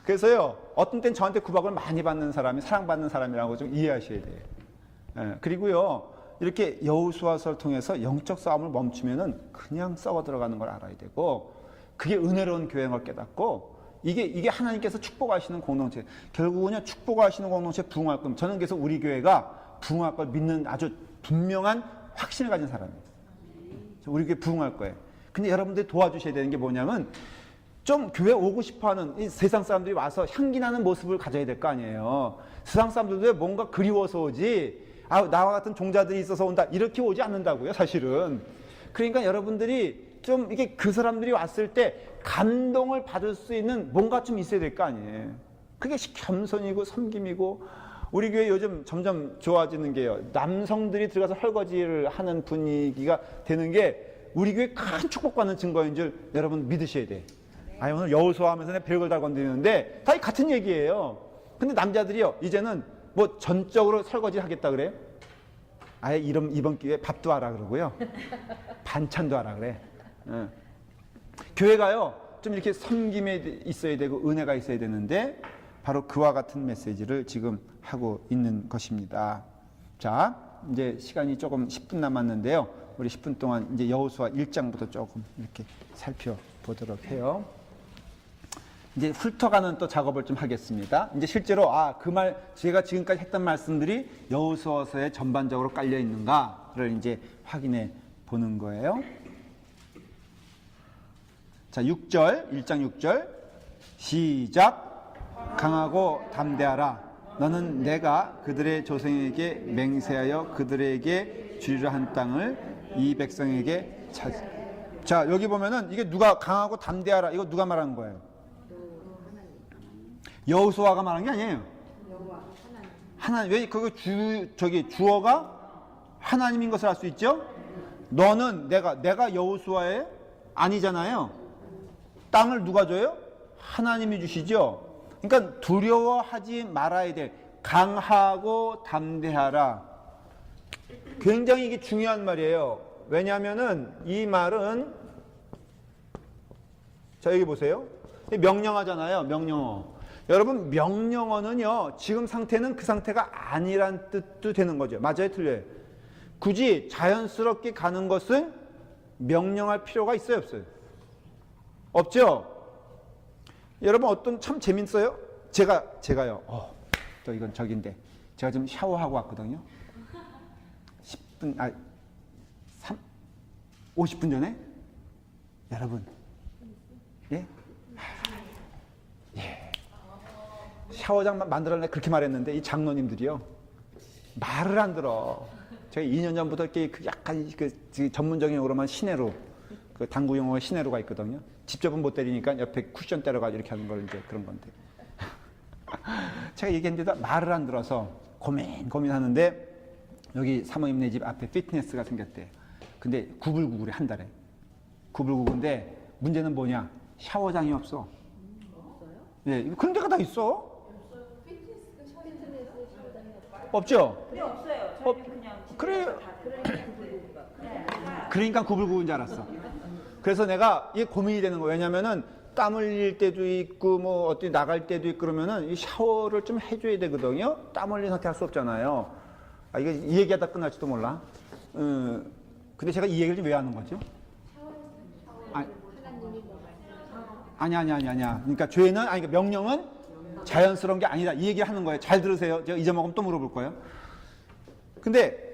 [SPEAKER 1] 그래서요 어떤 땐 저한테 구박을 많이 받는 사람이 사랑받는 사람이라고 좀 이해하셔야 돼요. 그리고요 이렇게 여호수아서를 통해서 영적 싸움을 멈추면은 그냥 썩어 들어가는 걸 알아야 되고, 그게 은혜로운 교회인 걸 깨닫고, 이게 하나님께서 축복하시는 공동체, 결국은요 축복하시는 공동체 부흥할 겁니다. 저는 그래서 우리 교회가 부흥할 걸 믿는 아주 분명한 확신을 가진 사람이에요. 우리 교회 부흥할 거예요. 근데 여러분들이 도와주셔야 되는 게 뭐냐면, 좀 교회 오고 싶어하는 이 세상 사람들이 와서 향기 나는 모습을 가져야 될 거 아니에요. 세상 사람들도 뭔가 그리워서 오지, 나와 같은 종자들이 있어서 온다 이렇게 오지 않는다고요 사실은. 그러니까 여러분들이 좀 이게 그 사람들이 왔을 때 감동을 받을 수 있는 뭔가 좀 있어야 될 거 아니에요. 그게 겸손이고 섬김이고. 우리 교회 요즘 점점 좋아지는 게요, 남성들이 들어가서 설거지를 하는 분위기가 되는 게 우리 교회 큰 축복받는 증거인 줄 여러분 믿으셔야 돼. 아니 오늘 여호수아 하면서 내가 별걸 다 건드리는데 다 같은 얘기예요. 근데 남자들이요 이제는 뭐 전적으로 설거지 하겠다 그래요? 아예 이번 기회에 밥도 하라 그러고요. 반찬도 하라 그래. 교회가요 좀 이렇게 섬김에 있어야 되고 은혜가 있어야 되는데 바로 그와 같은 메시지를 지금 하고 있는 것입니다. 자, 이제 시간이 조금 10분 남았는데요. 우리 10분 동안 이제 여호수아 1장부터 조금 이렇게 살펴보도록 해요. 이제 훑어가는 또 작업을 좀 하겠습니다. 이제 실제로 제가 지금까지 했던 말씀들이 여호수아서에 전반적으로 깔려 있는가를 이제 확인해 보는 거예요. 자, 6절, 1장 6절 시작. 강하고 담대하라. 너는 내가 그들의 조상에게 맹세하여 그들에게 주리라 한 땅을 이 백성에게 자, 여기 보면은 이게 누가 강하고 담대하라. 이거 누가 말하는 거예요? 여호수아가 말한 게 아니에요. 하나님. 왜 그거 주어가 하나님인 것을 알 수 있죠? 너는 내가 여호수아의 아니잖아요. 땅을 누가 줘요? 하나님이 주시죠. 그러니까 두려워하지 말아야 될 강하고 담대하라. 굉장히 이게 중요한 말이에요. 왜냐하면은 이 말은 자 여기 보세요. 명령하잖아요. 명령어. 여러분 명령어는요 지금 상태는 그 상태가 아니란 뜻도 되는 거죠. 맞아요? 틀려요? 굳이 자연스럽게 가는 것은 명령할 필요가 있어요? 없어요? 없죠? 여러분 어떤 참 재밌어요? 제가요 또 이건 저긴데 제가 좀 샤워하고 왔거든요. 50분 전에 여러분 예? 샤워장 만들어내 그렇게 말했는데 이 장로님들이요 말을 안 들어. 제가 2년 전부터 이렇게 약간 전문적인 용어로만 시내로 그 당구 용어 시내로가 있거든요. 직접은 못 때리니까 옆에 쿠션 때려가지고 이렇게 하는 걸 이제 그런 건데 제가 얘기했는데도 말을 안 들어서 고민하는데 여기 사모님네 집 앞에 피트니스가 생겼대요. 근데 9불9불에 한 달에 9불9불인데 문제는 뭐냐? 샤워장이 없어. 예, 그런 데가 다 있어. 없죠?
[SPEAKER 2] 네, 없어요. 저희는 그냥
[SPEAKER 1] 그래.
[SPEAKER 2] 다
[SPEAKER 1] 그러니까 9불9불인 줄 알았어. 그래서 내가 이게 고민이 되는 거예요. 왜냐면은 땀 흘릴 때도 있고 뭐 어디 나갈 때도 있고 그러면은 이 샤워를 좀 해줘야 되거든요. 땀 흘린 상태 할 수 없잖아요. 이거 이 얘기하다 끝날지도 몰라. 근데 제가 이 얘기를 왜 하는 거죠? 아니야. 그러니까 죄는 그러니까 명령은 자연스러운 게 아니다. 이 얘기를 하는 거예요. 잘 들으세요. 제가 잊어먹으면 또 물어볼 거예요. 근데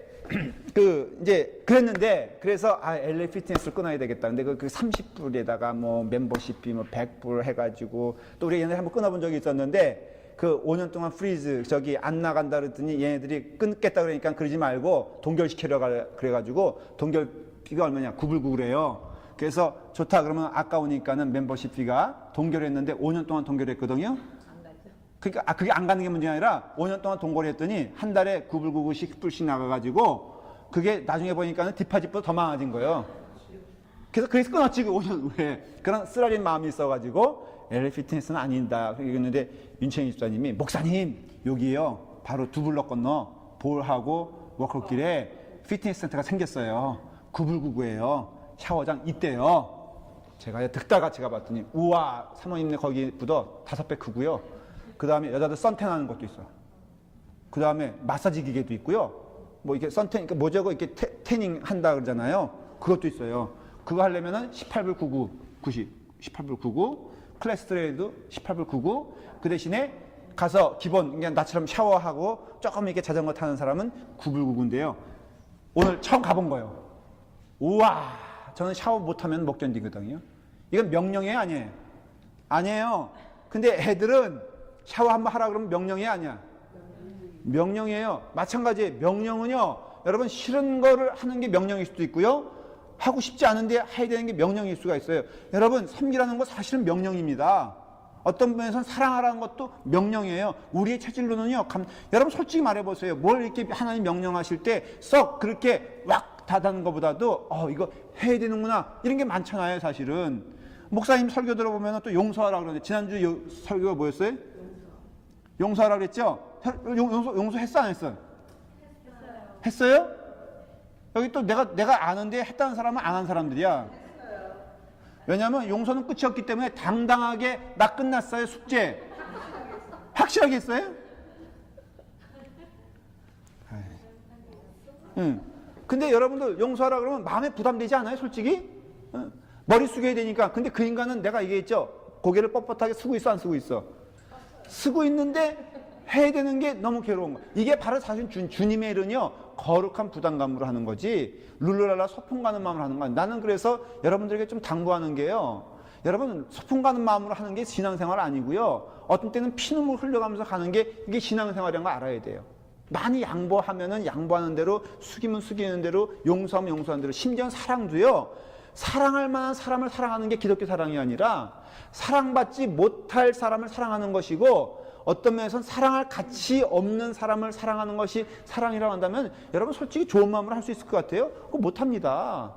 [SPEAKER 1] 이제 그랬는데 그래서 LA 피트니스를 끊어야 되겠다. 근데 그 30불에다가 뭐 멤버십비 뭐 100불 해가지고 또 우리 옛날에 한번 끊어본 적이 있었는데 그 5년 동안 프리즈 안 나간다 그랬더니 얘네들이 끊겠다 그러니까 그러지 말고 동결시키려 그래가지고 동결비가 얼마냐? 9불9불이에요. 그래서 좋다 그러면 아까우니까는 멤버십비가 동결했는데 5년 동안 동결했거든요. 그러니까 그게 안 가는 게 문제가 아니라 5년 동안 동거를 했더니 한 달에 9불9불씩 10불씩 나가가지고 그게 나중에 보니까는 디파짓보다 더 많아진 거예요. 그래서 끊었지 그 5년 후에. 그런 쓰라린 마음이 있어가지고 LA 피트니스는 아니다 그랬는데 윤채인 집사님이 목사님 여기요 바로 2블럭 건너 볼하고 워크길에 피트니스 센터가 생겼어요. 9불9불이에요. 샤워장 있대요. 제가 듣다가 제가 봤더니 우와 사모님네 거기보다 5배 크고요. 그 다음에 여자들 선탠 하는 것도 있어요. 그 다음에 마사지 기계도 있고요. 뭐 이렇게 선탠, 그러니까 뭐저거 이렇게 태닝 한다 그러잖아요. 그것도 있어요. 그거 하려면은 18불99, 18불99, 클래스 트레이드 18불99. 그 대신에 가서 기본, 그냥 나처럼 샤워하고 조금 이렇게 자전거 타는 사람은 9불99인데요. 오늘 처음 가본 거예요. 우와, 저는 샤워 못하면 못 견디거든요. 이건 명령이에요, 아니에요? 아니에요. 근데 애들은 샤워 한번 하라 그러면 명령이 아니야. 명령이에요. 마찬가지 명령은요. 여러분 싫은 거를 하는 게 명령일 수도 있고요. 하고 싶지 않은데 해야 되는 게 명령일 수가 있어요. 여러분 섬기라는 거 사실은 명령입니다. 어떤 면에서는 사랑하라는 것도 명령이에요. 우리의 체질로는요. 여러분 솔직히 말해보세요. 뭘 이렇게 하나님 명령하실 때 썩 그렇게 막 다다는 것보다도 이거 해야 되는구나 이런 게 많잖아요. 사실은 목사님 설교 들어보면 또 용서하라 그러는데 지난주 설교가 뭐였어요? 용서하라 그랬죠? 용서했어 안 했어? 했어요? 여기 또 내가 아는데 했다는 사람은 안 한 사람들이야. 왜냐하면 용서는 끝이 없기 때문에 당당하게 나 끝났어요 숙제 확실하게 했어요? 근데 여러분들 용서하라 그러면 마음에 부담되지 않아요 솔직히? 머리 숙여야 되니까. 근데 그 인간은 내가 얘기했죠, 고개를 뻣뻣하게 쓰고 있어 안 쓰고 있어? 쓰고 있는데 해야 되는 게 너무 괴로운 거야. 이게 바로 사실 주님의 일은요 거룩한 부담감으로 하는 거지 룰루랄라 소풍 가는 마음으로 하는 거야. 나는 그래서 여러분들에게 좀 당부하는 게요, 여러분 소풍 가는 마음으로 하는 게 신앙생활 아니고요, 어떤 때는 피눈물 흘려가면서 가는 게 이게 신앙생활이라는 거 알아야 돼요. 많이 양보하면은 양보하는 대로, 숙이면 숙이는 대로, 용서하면 용서하는 대로. 심지어 사랑도요, 사랑할 만한 사람을 사랑하는 게 기독교 사랑이 아니라 사랑받지 못할 사람을 사랑하는 것이고, 어떤 면에서는 사랑할 가치 없는 사람을 사랑하는 것이 사랑이라고 한다면 여러분 솔직히 좋은 마음으로 할 수 있을 것 같아요? 그거 못합니다.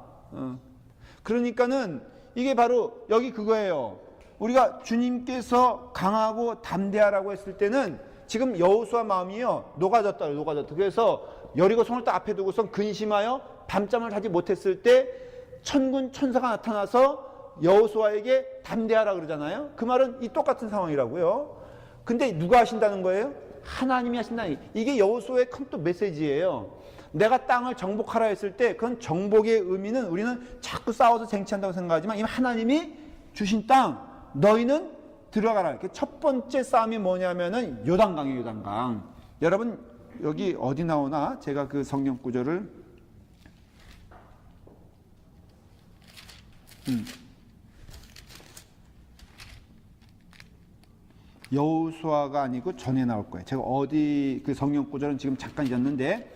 [SPEAKER 1] 그러니까는 이게 바로 여기 그거예요. 우리가 주님께서 강하고 담대하라고 했을 때는 지금 여호수아 마음이요 녹아졌다. 그래서 여리고 성을 딱 앞에 두고선 근심하여 밤잠을 자지 못했을 때 천군 천사가 나타나서 여호수아에게 담대하라 그러잖아요. 그 말은 이 똑같은 상황이라고요. 근데 누가 하신다는 거예요? 하나님이 하신다는, 이게 여호수아의 큰 또 메시지예요. 내가 땅을 정복하라 했을 때 그건 정복의 의미는 우리는 자꾸 싸워서 쟁취한다고 생각하지만 이미 하나님이 주신 땅 너희는 들어가라. 첫 번째 싸움이 뭐냐면은 요단강이에요. 요단강. 여러분 여기 어디 나오나? 제가 그 성경 구절을 여호수아가 아니고 전에 나올 거예요. 제가 어디 그 성경 구절은 지금 잠깐 잊었는데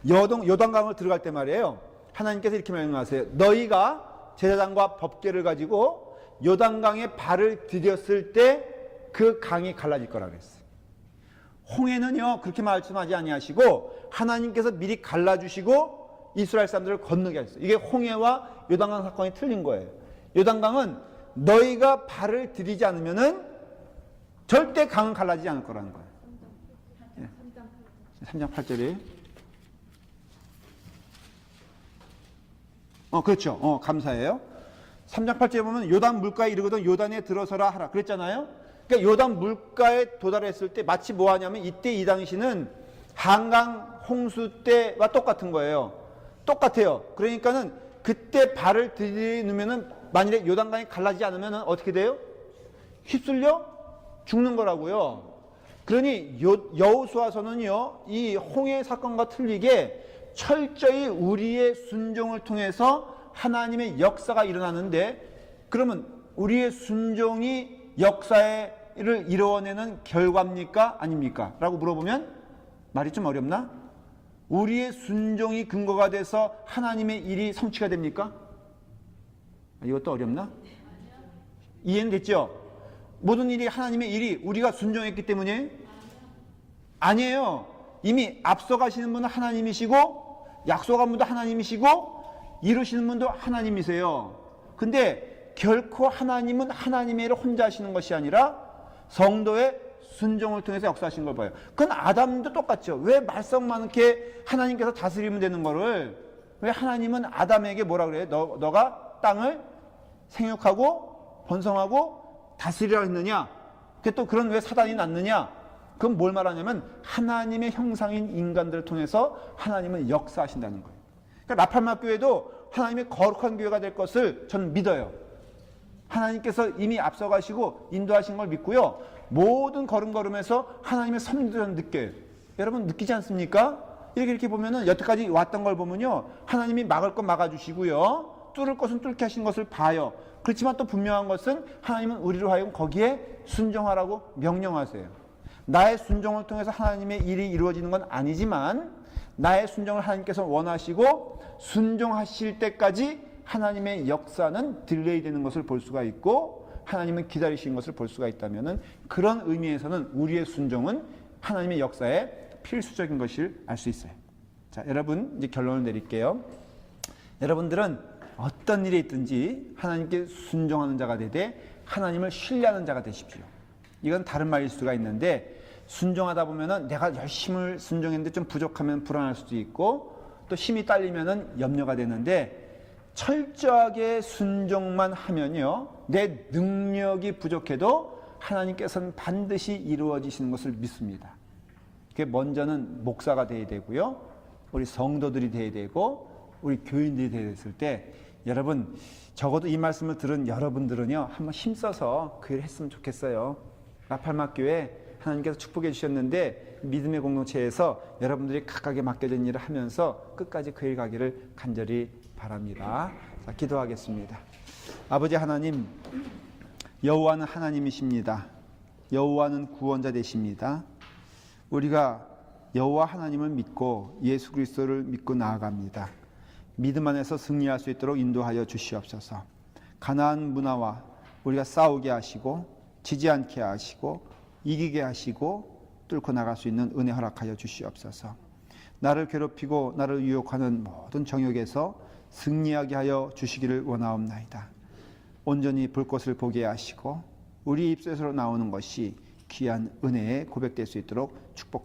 [SPEAKER 1] 요단강을 들어갈 때 말이에요. 하나님께서 이렇게 말씀하세요. 너희가 제사장과 법궤를 가지고 요단강에 발을 디뎠을 때 그 강이 갈라질 거라 그랬어요. 홍해는요 그렇게 말씀하지 아니하시고 하나님께서 미리 갈라주시고 이스라엘 사람들을 건너게 하셨어요. 이게 홍해와 요단강 사건이 틀린 거예요. 요단강은 너희가 발을 들이지 않으면은 절대 강은 갈라지지 않을 거라는 거예요. 3장 8절에 그렇죠. 감사해요. 3장 8절에 보면 요단 물가에 이르거든 요단에 들어서라 하라 그랬잖아요. 그러니까 요단 물가에 도달했을 때 마치 뭐 하냐면 이때 이 당시는 한강 홍수 때와 똑같은 거예요. 똑같아요. 그러니까는 그때 발을 들이놓으면은 만일에 요단강이 갈라지지 않으면은 어떻게 돼요? 휩쓸려 죽는 거라고요. 그러니 여호수아서는요 이 홍해 사건과 틀리게 철저히 우리의 순종을 통해서 하나님의 역사가 일어나는데, 그러면 우리의 순종이 역사를 이루어내는 결과입니까? 아닙니까? 라고 물어보면 말이 좀 어렵나? 우리의 순종이 근거가 돼서 하나님의 일이 성취가 됩니까? 이것도 어렵나? 이해는 됐죠? 모든 일이 하나님의 일이 우리가 순종했기 때문에 아니에요. 이미 앞서가시는 분은 하나님이시고 약속한 분도 하나님이시고 이루시는 분도 하나님이세요. 근데 결코 하나님은 하나님의 일을 혼자 하시는 것이 아니라 성도의 순종을 통해서 역사하신 걸 봐요. 그건 아담도 똑같죠. 왜 말썽 많게 하나님께서 다스리면 되는 거를 왜 하나님은 아담에게 뭐라 그래요? 너가 땅을 생육하고 번성하고 다스리라 했느냐? 그게 또 그런 왜 사단이 났느냐? 그건 뭘 말하냐면 하나님의 형상인 인간들을 통해서 하나님은 역사하신다는 거예요. 그러니까 라팔마 교회도 하나님의 거룩한 교회가 될 것을 저는 믿어요. 하나님께서 이미 앞서가시고 인도하신 걸 믿고요. 모든 걸음걸음에서 하나님의 섭리도 저는 느껴요. 여러분 느끼지 않습니까? 이렇게 보면은 여태까지 왔던 걸 보면요. 하나님이 막을 건 막아주시고요. 뚫을 것은 뚫게 하신 것을 봐요. 그렇지만 또 분명한 것은 하나님은 우리로 하여금 거기에 순종하라고 명령하세요. 나의 순종을 통해서 하나님의 일이 이루어지는 건 아니지만 나의 순종을 하나님께서 원하시고 순종하실 때까지 하나님의 역사는 딜레이 되는 것을 볼 수가 있고 하나님은 기다리시는 것을 볼 수가 있다면 그런 의미에서는 우리의 순종은 하나님의 역사에 필수적인 것을 알 수 있어요. 자, 여러분 이제 결론을 내릴게요. 여러분들은 어떤 일에 있든지 하나님께 순종하는 자가 되되 하나님을 신뢰하는 자가 되십시오. 이건 다른 말일 수가 있는데, 순종하다 보면은 내가 열심히 순종했는데 좀 부족하면 불안할 수도 있고 또 힘이 딸리면은 염려가 되는데, 철저하게 순종만 하면요, 내 능력이 부족해도 하나님께서는 반드시 이루어지시는 것을 믿습니다. 그게 먼저는 목사가 돼야 되고요, 우리 성도들이 돼야 되고 우리 교인들이 돼야 됐을 때, 여러분 적어도 이 말씀을 들은 여러분들은요 한번 힘써서 그 일을 했으면 좋겠어요. 라팔막교회 하나님께서 축복해 주셨는데 믿음의 공동체에서 여러분들이 각각에 맡겨진 일을 하면서 끝까지 그 일 가기를 간절히 바랍니다. 자, 기도하겠습니다. 아버지 하나님, 여호와는 하나님이십니다. 여호와는 구원자 되십니다. 우리가 여호와 하나님을 믿고 예수 그리스도를 믿고 나아갑니다. 믿음 안에서 승리할 수 있도록 인도하여 주시옵소서. 가나안 문화와 우리가 싸우게 하시고 지지 않게 하시고 이기게 하시고 뚫고 나갈 수 있는 은혜 허락하여 주시옵소서. 나를 괴롭히고 나를 유혹하는 모든 정욕에서 승리하게 하여 주시기를 원하옵나이다. 온전히 불꽃을 보게 하시고 우리 입술에서 나오는 것이 귀한 은혜에 고백될 수 있도록 축복하옵소서.